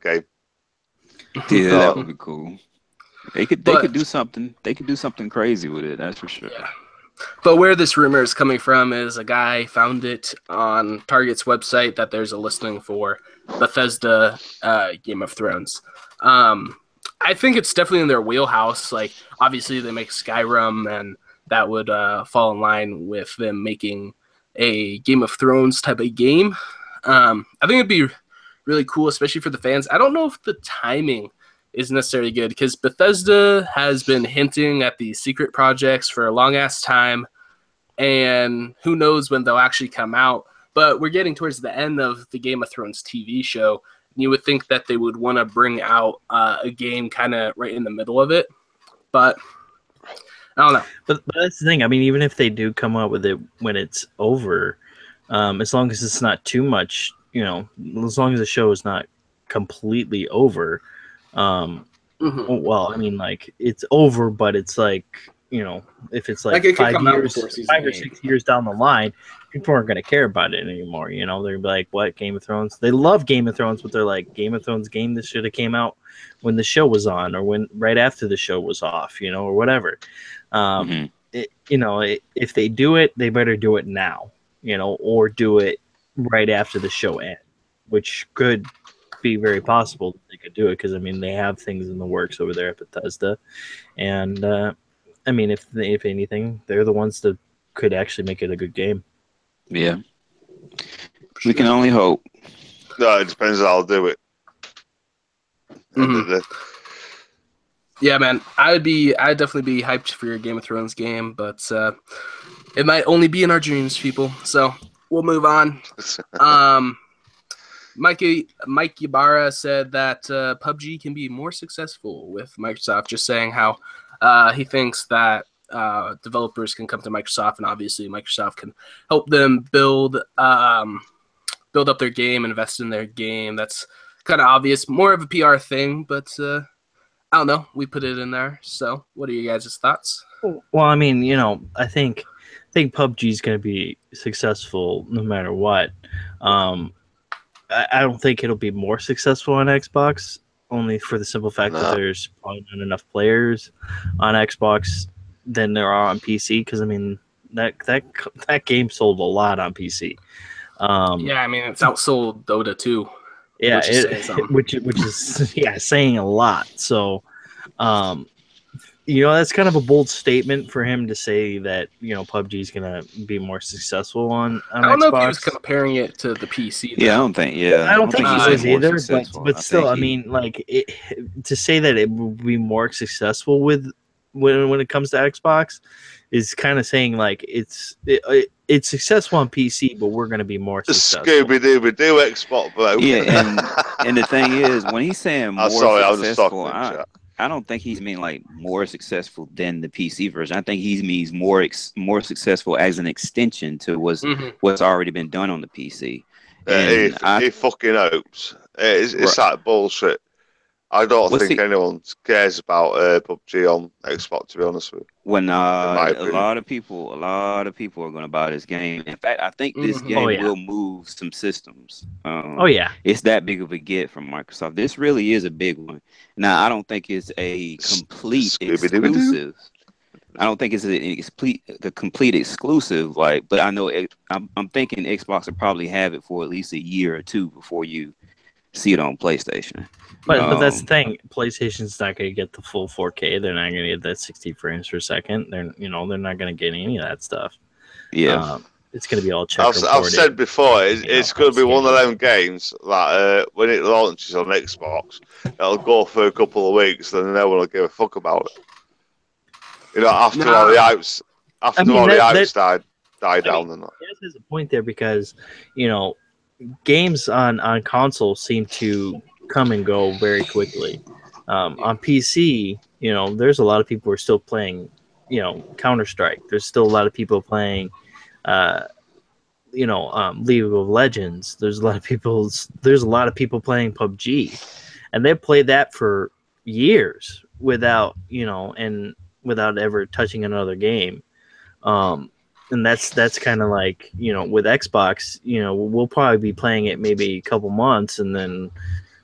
game. Yeah, that would be cool. They could do something. They could do something crazy with it. That's for sure. Yeah. But where this rumor is coming from is a guy found it on Target's website that there's a listing for Bethesda Game of Thrones. I think it's definitely in their wheelhouse. Like, obviously, they make Skyrim, and that would fall in line with them making a Game of Thrones type of game. I think it'd be really cool, especially for the fans. I don't know if the timing is necessarily good because Bethesda has been hinting at these secret projects for a long ass time, and who knows when they'll actually come out. But we're getting towards the end of the Game of Thrones TV show. You would think that they would want to bring out a game kind of right in the middle of it, but I don't know. But that's the thing. I mean, even if they do come out with it when it's over, as long as it's not too much, as long as the show is not completely over. Well, I mean, like it's over, but it's like if it's like it 5 years, 5 or 6 years down the line, people aren't going to care about it anymore. They're gonna be like, "What, Game of Thrones?" They love Game of Thrones, but they're like, "Game of Thrones game. This should have came out when the show was on, or when right after the show was off, or whatever." If they do it, they better do it now, or do it right after the show ends, which could be very possible that they could do it because I mean they have things in the works over there at Bethesda, and I mean if anything, they're the ones that could actually make it a good game. Yeah, we can only hope. No, it depends on how I'll do it. Yeah, man, I'd definitely be hyped for your Game of Thrones game, but it might only be in our dreams, people. So we'll move on. Mike Ybarra said that PUBG can be more successful with Microsoft, just saying how he thinks that developers can come to Microsoft, and obviously Microsoft can help them build up their game, invest in their game. That's kind of obvious, more of a PR thing, but I don't know. We put it in there. So what are you guys' thoughts? Well, I mean, I think PUBG is going to be successful no matter what. I don't think it'll be more successful on Xbox, only for the simple fact that there's probably not enough players on Xbox than there are on PC. Because I mean, that game sold a lot on PC. Yeah, I mean, it's outsold Dota 2. Yeah, which is saying a lot. So, that's kind of a bold statement for him to say that PUBG is gonna be more successful on Xbox. I don't know if he was comparing it to the PC. Though. Yeah, I don't think. Yeah, I don't think he was either. But still, I mean, like to say that it will be more successful when it comes to Xbox is kind of saying like it's successful on PC, but we're going to be more successful. Scooby-Doo Xbox, bro. Yeah, and the thing is, when he's saying more successful, I don't think he's mean like more successful than the PC version. I think he means more successful as an extension to what's already been done on the PC. He fucking hopes. It's like bullshit. I don't think anyone cares about PUBG on Xbox, to be honest with you. When a lot of people are going to buy this game. In fact, I think this game will move some systems. It's that big of a get from Microsoft. This really is a big one. Now, I don't think it's a complete exclusive. I don't think it's the complete exclusive. But I know I'm thinking Xbox will probably have it for at least a year or two before you see it on PlayStation. But that's the thing. PlayStation's not going to get the full 4K. They're not going to get that 60 frames per second. They're not going to get any of that stuff. Yeah. It's going to be all checkerboarded. I've said before, it's going to be one of them games that when it launches on Xbox, it'll go for a couple of weeks, then no one will give a fuck about it. You know, after all the hypes, died down and that. There's a point there because, you know, games on console seem to come and go very quickly. On PC, you know, there's a lot of people who are still playing, you know, Counter-Strike. There's still a lot of people playing, League of Legends. There's a lot of people playing PUBG, and they played that for years without ever touching another game. And that's kind of like, you know, with Xbox, you know, we'll probably be playing it maybe a couple months and then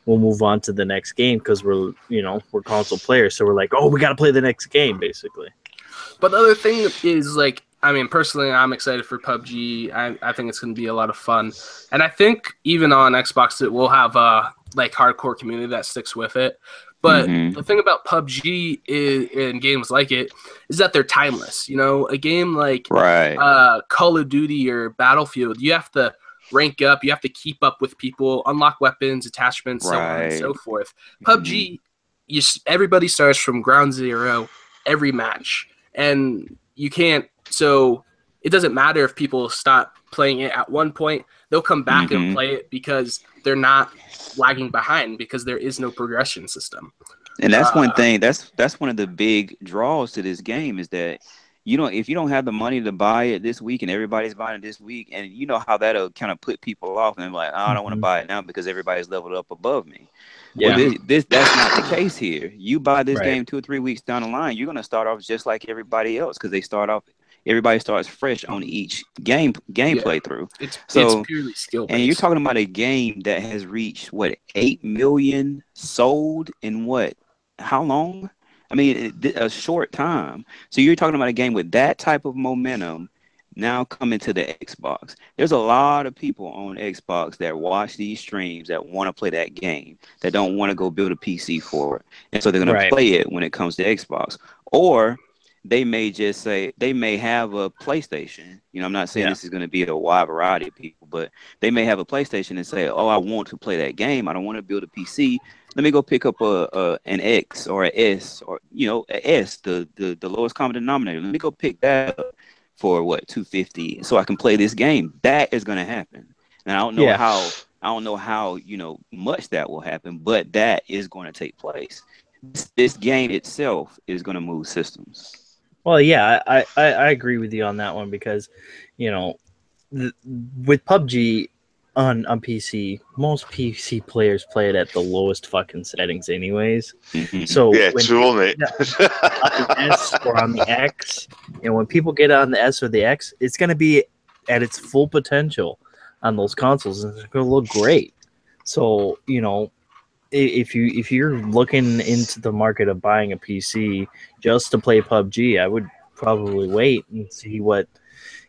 we'll move on to the next game because we're console players. So we're like, oh, we got to play the next game, basically. But the other thing is, like, I mean, personally, I'm excited for PUBG. I think it's going to be a lot of fun. And I think even on Xbox, it will have a, like, hardcore community that sticks with it. But the thing about PUBG and games like it is that they're timeless. You know, a game like Call of Duty or Battlefield, you have to rank up, you have to keep up with people, unlock weapons, attachments, so on and so forth. PUBG, everybody starts from ground zero every match, and you can't. So it doesn't matter if people stop playing it at one point; they'll come back and play it because they're not lagging behind because there is no progression system. And that's one thing. That's one of the big draws to this game is that if you don't have the money to buy it this week and everybody's buying it this week, and you know how that'll kind of put people off and they're like, oh, I don't want to buy it now because everybody's leveled up above me. Yeah. Well, that's not the case here. You buy this game 2 or 3 weeks down the line, you're going to start off just like everybody else because everybody starts fresh on each game playthrough. It's purely skill-based. And you're talking about a game that has reached 8 million sold in how long? I mean, a short time. So you're talking about a game with that type of momentum now coming to the Xbox. There's a lot of people on Xbox that watch these streams that want to play that game, that don't want to go build a PC for it. And so they're going to play it when it comes to Xbox. Or they may just say they may have a PlayStation. You know, I'm not saying this is going to be a wide variety of people, but they may have a PlayStation and say, oh, I want to play that game. I don't want to build a PC. Let me go pick up an X or an S or, an S, the lowest common denominator. Let me go pick that up for $250 so I can play this game. That is going to happen. And I don't know how much that will happen, but that is going to take place. This game itself is going to move systems. Well, yeah, I agree with you on that one because, with PUBG on PC, most PC players play it at the lowest fucking settings anyways. So true on it. On the S or on the X, when people get on the S or the X, it's going to be at its full potential on those consoles, and it's going to look great. So, if you're looking into the market of buying a PC just to play PUBG, I would probably wait and see what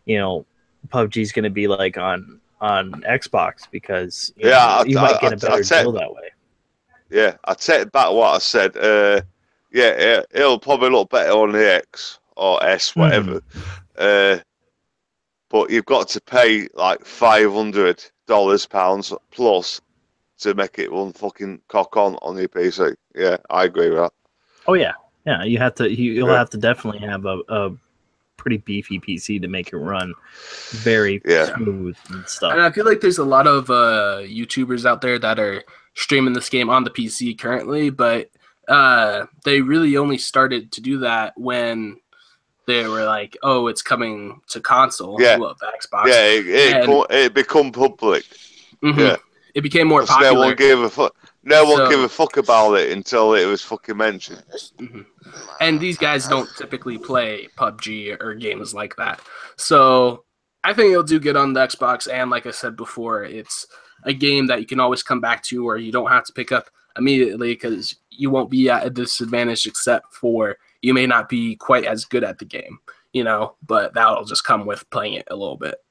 PUBG is going to be like on Xbox because you might get a better deal that way. Yeah, I take back what I said. It'll probably look better on the X or S, whatever. But you've got to pay like £500 plus to make it one fucking cock on your PC. Yeah, I agree with that. Oh yeah, you have to. You'll have to definitely have a pretty beefy PC to make it run very smooth and stuff. And I feel like there's a lot of YouTubers out there that are streaming this game on the PC currently, but they really only started to do that when they were like, "Oh, it's coming to console." Yeah, well, the Xbox. Yeah, it become public. Yeah. It became more popular. No one gave a fuck. No one gave a fuck about it until it was fucking mentioned. And these guys don't typically play PUBG or games like that. So I think it'll do good on the Xbox. And like I said before, it's a game that you can always come back to or you don't have to pick up immediately because you won't be at a disadvantage except for you may not be quite as good at the game, but that'll just come with playing it a little bit.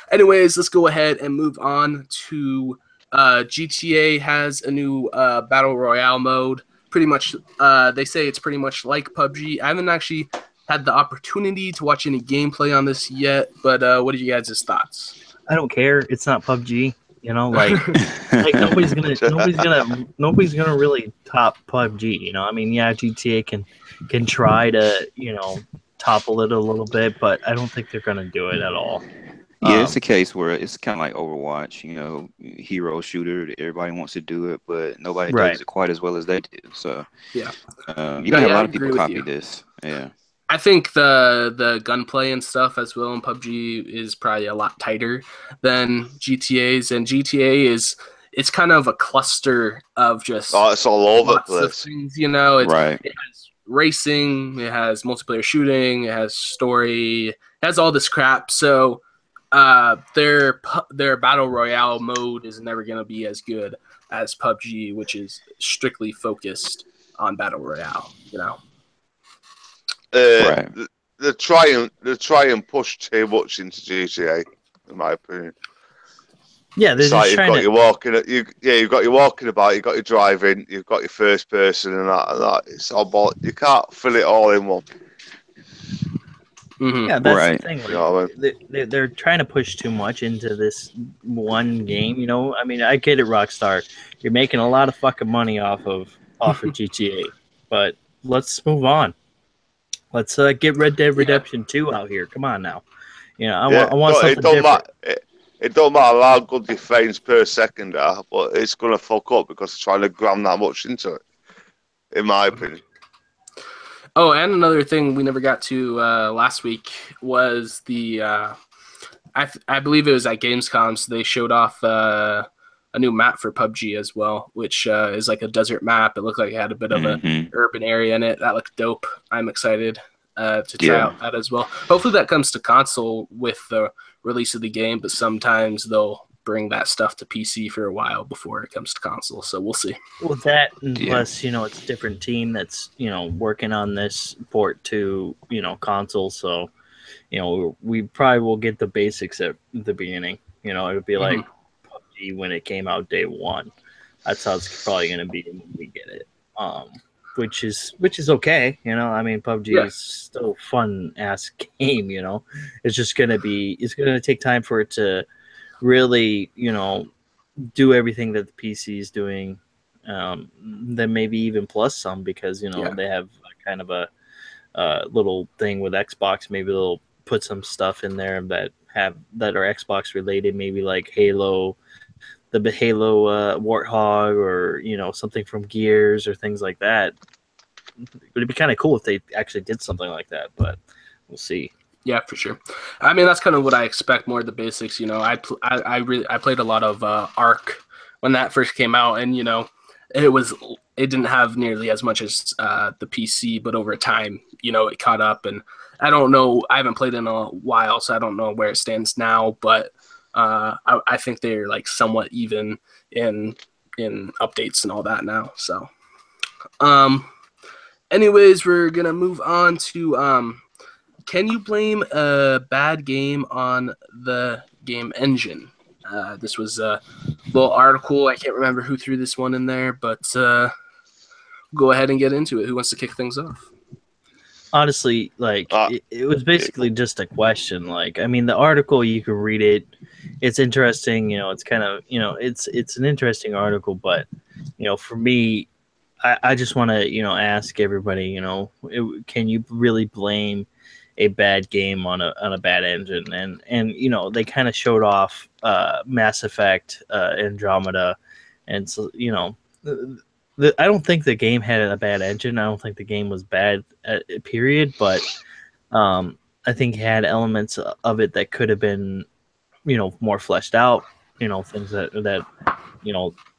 Anyways, let's go ahead and move on to GTA has a new battle royale mode. Pretty much, they say it's pretty much like PUBG. I haven't actually had the opportunity to watch any gameplay on this yet, but what are you guys' thoughts? I don't care. It's not PUBG. You know, like nobody's gonna really top PUBG. You know, I mean, yeah, GTA can try to topple it a little bit, but I don't think they're gonna do it at all. Yeah, it's a case where it's kind of like Overwatch, hero shooter. Everybody wants to do it, but nobody Right. does it quite as well as they do. So Yeah. you're gonna have a lot of people copy this. Yeah. I think the gunplay and stuff as well in PUBG is probably a lot tighter than GTA's, and GTA it's kind of a cluster of just it's all over the lots of place. things, you know. Right. It has racing, it has multiplayer shooting, it has story, it has all this crap. So their battle royale mode is never going to be as good as PUBG, which is strictly focused on battle royale, you know. Right. They try and push too much into GTA, in my opinion. Yeah, they're it's just like trying to. You've got your walking about, you've got your driving, you've got your first person, and that. It's all about, you can't fill it all in one. Mm-hmm. Yeah, that's Right. the thing. Like, You know what I mean? they're trying to push too much into this one game. You know, I mean, I get it, Rockstar. You're making a lot of fucking money off of GTA, but let's move on. Let's get Red Dead Redemption 2 out here. Come on now. You know, I want something different. It don't matter how good your frames per second are, but it's gonna fuck up because they're trying to cram that much into it, in my opinion. Oh, and another thing we never got to last week was the I believe it was at Gamescom, so they showed off a new map for PUBG as well, which is like a desert map. It looked like it had a bit of an urban area in it. That looked dope. I'm excited to try out that as well. Hopefully that comes to console with the release of the game, but sometimes they'll bring that stuff to PC for a while before it comes to console, so we'll see. Well, that, plus, it's a different team that's, working on this port to, console, so, we probably will get the basics at the beginning. It'll be like PUBG when it came out day one. That's how it's probably going to be when we get it, which is okay. I mean, PUBG is still a fun-ass game, It's just going to take time for it to really, do everything that the PC is doing, then maybe even plus some, because they have kind of a little thing with Xbox. Maybe they'll put some stuff in there that are Xbox related, maybe like Halo, the Halo Warthog, or something from Gears or things like that. It'd be kind of cool if they actually did something like that, but we'll see. Yeah, for sure. I mean, that's kind of what I expect, more of the basics. I played a lot of Ark when that first came out, and it didn't have nearly as much as the PC, but over time, it caught up. And I don't know, I haven't played in a while, so I don't know where it stands now, but I think they're like somewhat even in updates and all that now. So, anyways, we're gonna move on to can you blame a bad game on the game engine? This was a little article. I can't remember who threw this one in there, but go ahead and get into it. Who wants to kick things off? Honestly, it was basically just a question. I mean, the article, you can read it. It's interesting. It's kind of, it's an interesting article, but, for me, I just want to, ask everybody, can you really blame a bad game on a bad engine? And they kind of showed off Mass Effect, Andromeda, and so I don't think the game had a bad engine. I don't think the game was bad, period. But I think it had elements of it that could have been more fleshed out. Things that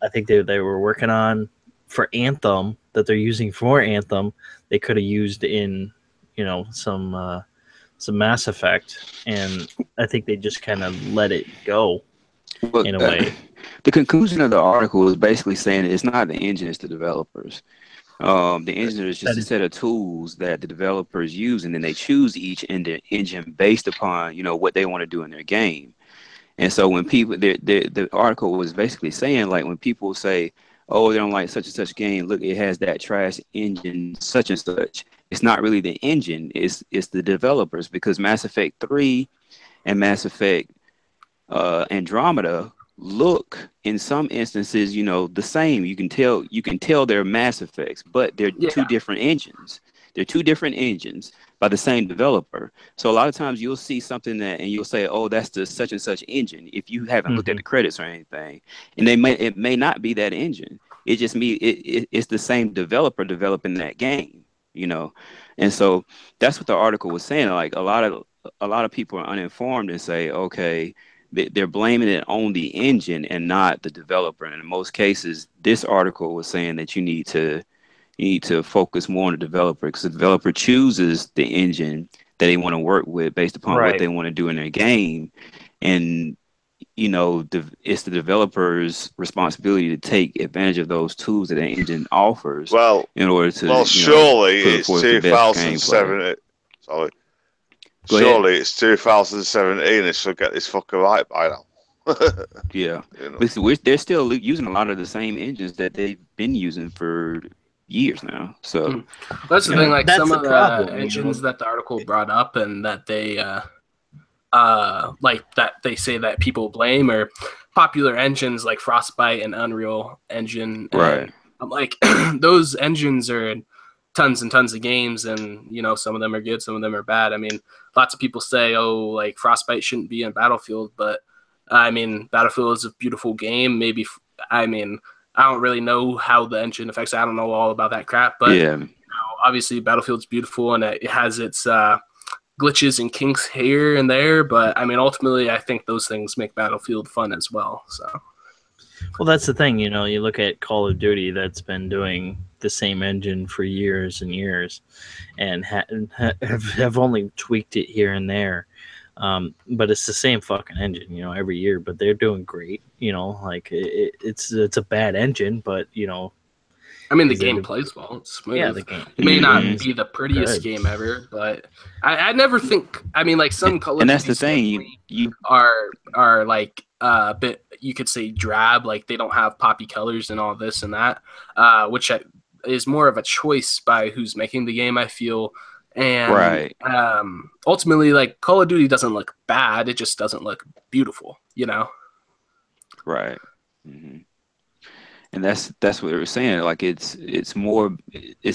I think they were working on for Anthem, that they're using for Anthem, they could have used in some Mass Effect, and I think they just kind of let it go in a way. The conclusion of the article is basically saying it's not the engine, it's the developers. The engine is just a set of tools that the developers use, and then they choose each engine based upon what they want to do in their game. And so when people, the article was basically saying, like, when people say, oh, they don't like such and such game, look, it has that trash engine, such and such. It's not really the engine, it's the developers, because Mass Effect 3 and Mass Effect Andromeda look in some instances, the same. You can tell they're Mass Effects, but they're two different engines. They're two different engines by the same developer. So a lot of times you'll see something and you'll say, oh, that's the such and such engine, if you haven't looked at the credits or anything. And it may not be that engine. It just it's the same developer developing that game, And so that's what the article was saying. Like, a lot of people are uninformed and say, okay, they're blaming it on the engine and not the developer. And in most cases, this article was saying that you need to focus more on the developer, because the developer chooses the engine that they want to work with based upon what they want to do in their game. And, it's the developer's responsibility to take advantage of those tools that the engine offers. In order to, surely it's 2007. Sorry. Surely it's 2017. It should get this fucker right by now. Yeah. They're still using a lot of the same engines that they've been using for years now. So that's the thing. Like, some of the engines that the article brought up and that they like that they say that people blame are popular engines like Frostbite and Unreal Engine. And I'm like, those engines are in tons and tons of games, and some of them are good, some of them are bad. I mean, lots of people say, oh, like, Frostbite shouldn't be in Battlefield, but I mean, Battlefield is a beautiful game. Maybe, I mean, I don't really know how the engine affects it. I don't know all about that crap, but obviously Battlefield's beautiful and it has its glitches and kinks here and there. But I mean, ultimately, I think those things make Battlefield fun as well. So, well, that's the thing. You look at Call of Duty, that's been doing the same engine for years and years, and have only tweaked it here and there. But it's the same fucking engine, every year. But they're doing great, like it's a bad engine, but I mean, the game plays well. It's smooth. Yeah, the game. It may not be the prettiest game ever, but I never think. I mean, like, some Call of Duty, and that's the thing. You are like a bit, you could say, drab. Like, they don't have poppy colors and all this and that, which is more of a choice by who's making the game, I feel. And ultimately, like, Call of Duty doesn't look bad. It just doesn't look beautiful, Right. Mm-hmm. And that's what we were saying. Like, it's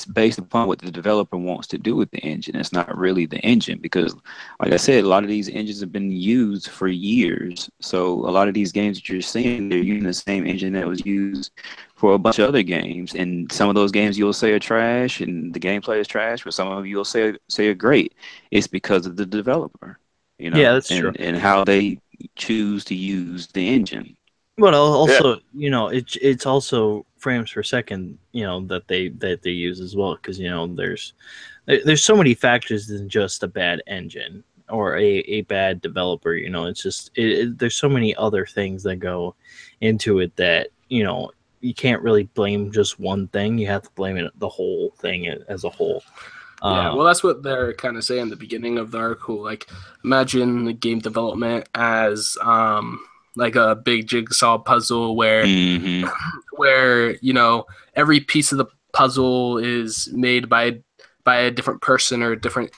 based upon what the developer wants to do with the engine. It's not really the engine, because, like I said, a lot of these engines have been used for years. So a lot of these games that you're seeing, they're using the same engine that was used for a bunch of other games. And some of those games you'll say are trash and the gameplay is trash, but some of them you'll say are great. It's because of the developer, Yeah, that's true. And how they choose to use the engine. But also, it's also frames per second, that they use as well, because there's so many factors than just a bad engine or a bad developer. It's just there's so many other things that go into it that you can't really blame just one thing. You have to blame it the whole thing as a whole. Yeah, well, that's what they're kind of saying at the beginning of the article. Like, imagine the game development as like a big jigsaw puzzle where every piece of the puzzle is made by a different person or a different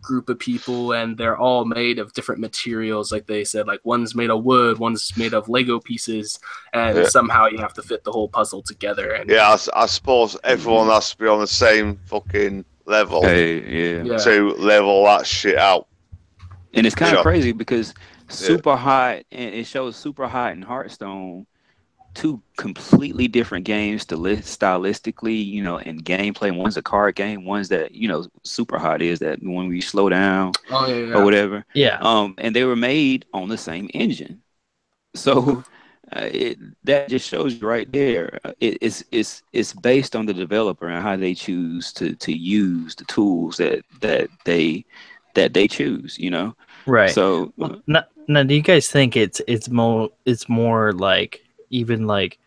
group of people, and they're all made of different materials. Like they said, like, one's made of wood, one's made of Lego pieces, and somehow you have to fit the whole puzzle together. And I suppose everyone has to be on the same fucking level to level that shit out. And it's kind of crazy, because Super Hot, and it shows Super Hot and Hearthstone, two completely different games stylistically, and gameplay. One's a card game, one's that, Super Hot is that when we slow down or whatever. Yeah. And they were made on the same engine. So that just shows you right there. It's based on the developer and how they choose to use the tools that they choose, Right. So now, do you guys think it's more like, even like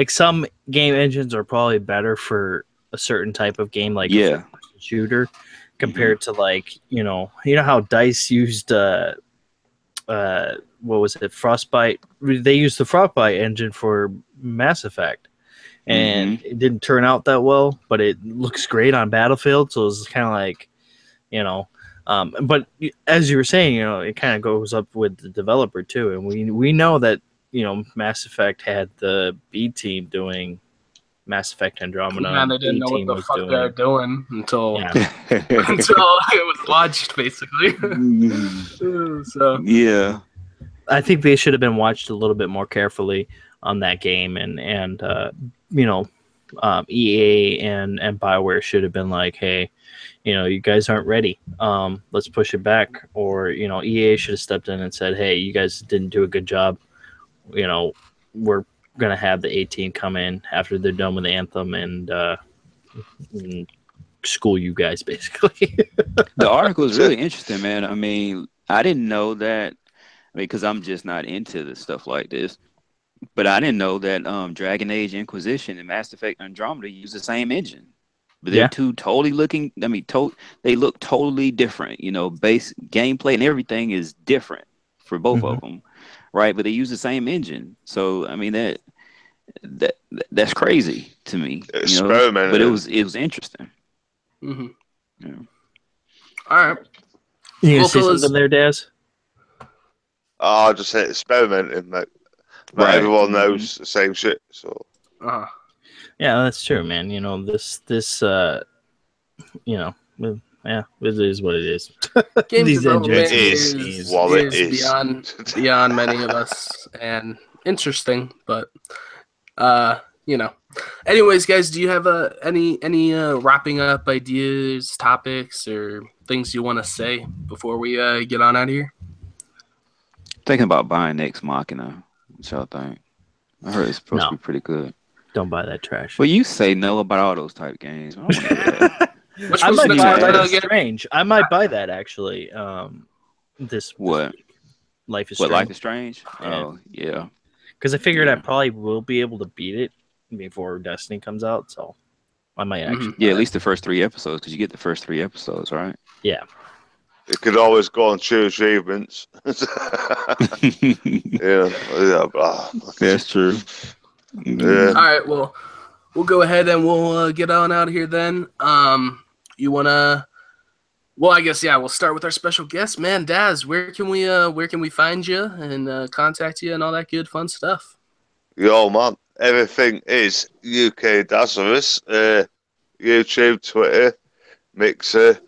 some game engines are probably better for a certain type of game, like a shooter, compared to, like, how DICE used what was it, Frostbite. They used the Frostbite engine for Mass Effect, and it didn't turn out that well, but it looks great on Battlefield. So it's kind of like, you know, but as you were saying, you know, it kind of goes up with the developer too, and we know that, you know, Mass Effect had the B team doing Mass Effect Andromeda. Yeah, they didn't know what the fuck they were doing until until it was launched, basically. So yeah, I think they should have been watched a little bit more carefully on that game, and you know, EA and BioWare should have been like, hey, you know, you guys aren't ready. Let's push it back. Or, you know, EA should have stepped in and said, hey, you guys didn't do a good job. You know, we're going to have the 18 come in after they're done with the Anthem and school you guys, basically. The article is really interesting, man. I mean, I didn't know that, because I'm just not into the stuff like this. But I didn't know that Dragon Age Inquisition and Mass Effect Andromeda use the same engine. But they're two totally looking, I mean, they look totally different. You know, base gameplay and everything is different for both of them, right? But they use the same engine. So, I mean, that's crazy to me. You know? But it was interesting. Mm-hmm. Yeah. All right. You gonna say something there, Daz? Oh, I just said experimenting, mate. Not everyone knows the same shit, so. Yeah, that's true, man. You know, this you know, yeah, it is what it is. Game development is beyond many of us, and interesting, but you know. Anyways, guys, do you have any wrapping up ideas, topics, or things you want to say before we get on out of here? Thinking about buying Ex Machina. What y'all think? I heard it's supposed to be pretty good. Don't buy that trash. Well, you say no about all those type of games. I might buy Life is Strange. I might buy that actually. This Life is Strange. Life is Strange? Yeah. Oh, yeah. Because I figured I probably will be able to beat it before Destiny comes out, so I might actually. Yeah, at least the first 3 episodes, because you get the first 3 episodes, right? Yeah. You could always go on choose achievements. Yeah, that's true. Yeah. All right, well, we'll go ahead and we'll get on out of here then. You wanna? Well, I guess we'll start with our special guest, man, Daz. Where can we find you and contact you and all that good fun stuff? Yo, man, everything is UK Dazarus. YouTube, Twitter, Mixer,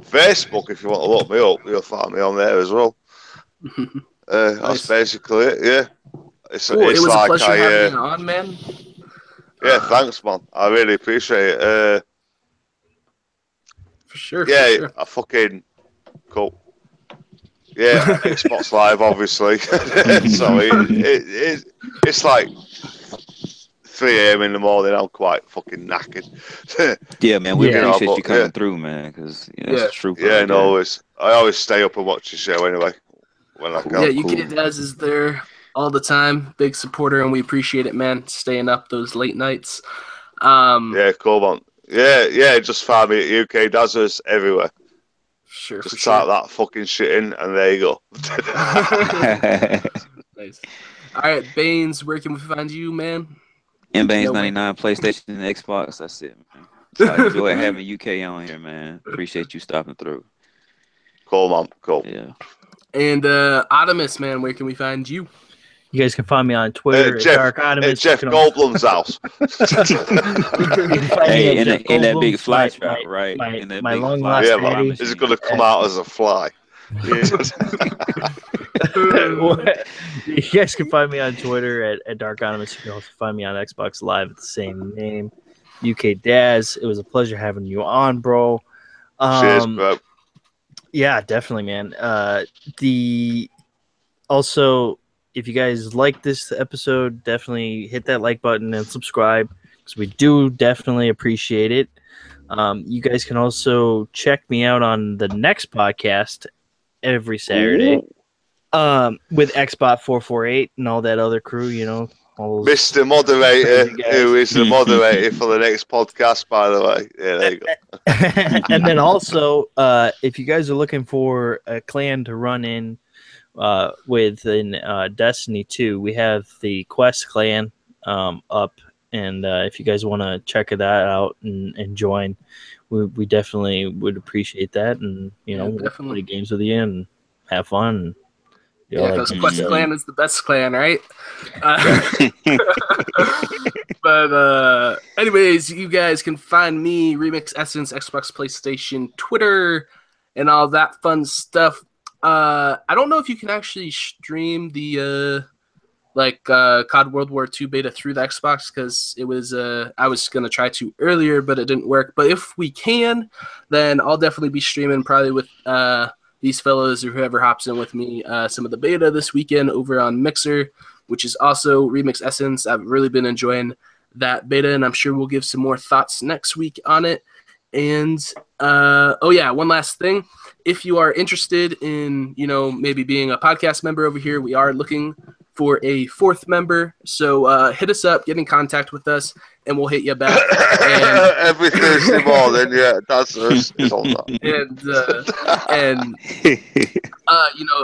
Facebook. If you want to look me up, you'll find me on there as well. That's basically it. Yeah, cool. It was like a pleasure having you on, man. Yeah, thanks, man. I really appreciate it. For sure. Yeah, for sure. I fucking cool. Yeah, Xbox Live, obviously. So it's like 3 a.m. in the morning. I'm quite fucking knackered. Yeah, man. We appreciate you coming through, man. Because it's true. Yeah, and I always stay up and watch the show anyway when I can. Yeah, UK Daz is there all the time. Big supporter, and we appreciate it, man. Staying up those late nights. Yeah, cool, man. Yeah. Just find me at UK Dazers everywhere. Sure. Just type that fucking shit in, and there you go. Nice. All right, Baines, where can we find you, man? Baines99, PlayStation and Xbox. That's it, man. So I enjoy having UK on here, man. Appreciate you stopping through. Cool, man. Cool. Yeah. And Adamus, man, where can we find you? You guys can find me on Twitter at Dark Adamus. At Jeff Goldblum's house. Hey, in that big fly trap, right? My long lost daddy. Is it going to come out as a fly? You guys can find me on Twitter at Dark Adamus. You can also find me on Xbox Live at the same name. UK Daz. It was a pleasure having you on, bro. Cheers, bro. Yeah, definitely, man. Also, if you guys like this episode, definitely hit that like button and subscribe because we do definitely appreciate it. You guys can also check me out on the next podcast every Saturday with Xbot448 and all that other crew, you know. Mr. Moderator, who is the moderator for the next podcast, by the way. Yeah, there you go. And then also, if you guys are looking for a clan to run in within Destiny 2, we have the Quest clan up, and if you guys want to check that out and join, we definitely would appreciate that. And we'll play games with you and have fun. And because Quest Clan is the best clan, right? But anyways, you guys can find me, Remix Essence, Xbox, PlayStation, Twitter, and all that fun stuff. I don't know if you can actually stream the COD World War II beta through the Xbox, because it was I was gonna try to earlier, but it didn't work. But if we can, then I'll definitely be streaming, probably with these fellows or whoever hops in with me, some of the beta this weekend over on Mixer, which is also Remix Essence. I've really been enjoying that beta, and I'm sure we'll give some more thoughts next week on it. And one last thing. If you are interested in, maybe being a podcast member over here, we are looking for a 4th member. So hit us up, get in contact with us, and we'll hit you back. And every Thursday morning, yeah, that's us. Is all that. And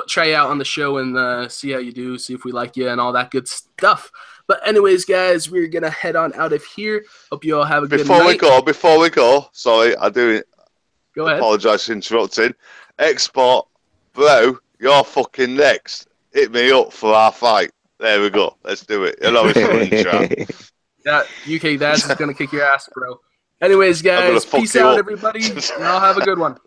try you out on the show and see how you do, see if we like you, and all that good stuff. But anyways, guys, we're gonna head on out of here. Hope you all have a good night. Before we go, sorry, I do. Go ahead. Apologise for interrupting. Export, bro, you're fucking next. Hit me up for our fight. There we go. Let's do it. Yeah, UK Daz is gonna kick your ass, bro. Anyways, guys, peace out, everybody. Y'all have a good one.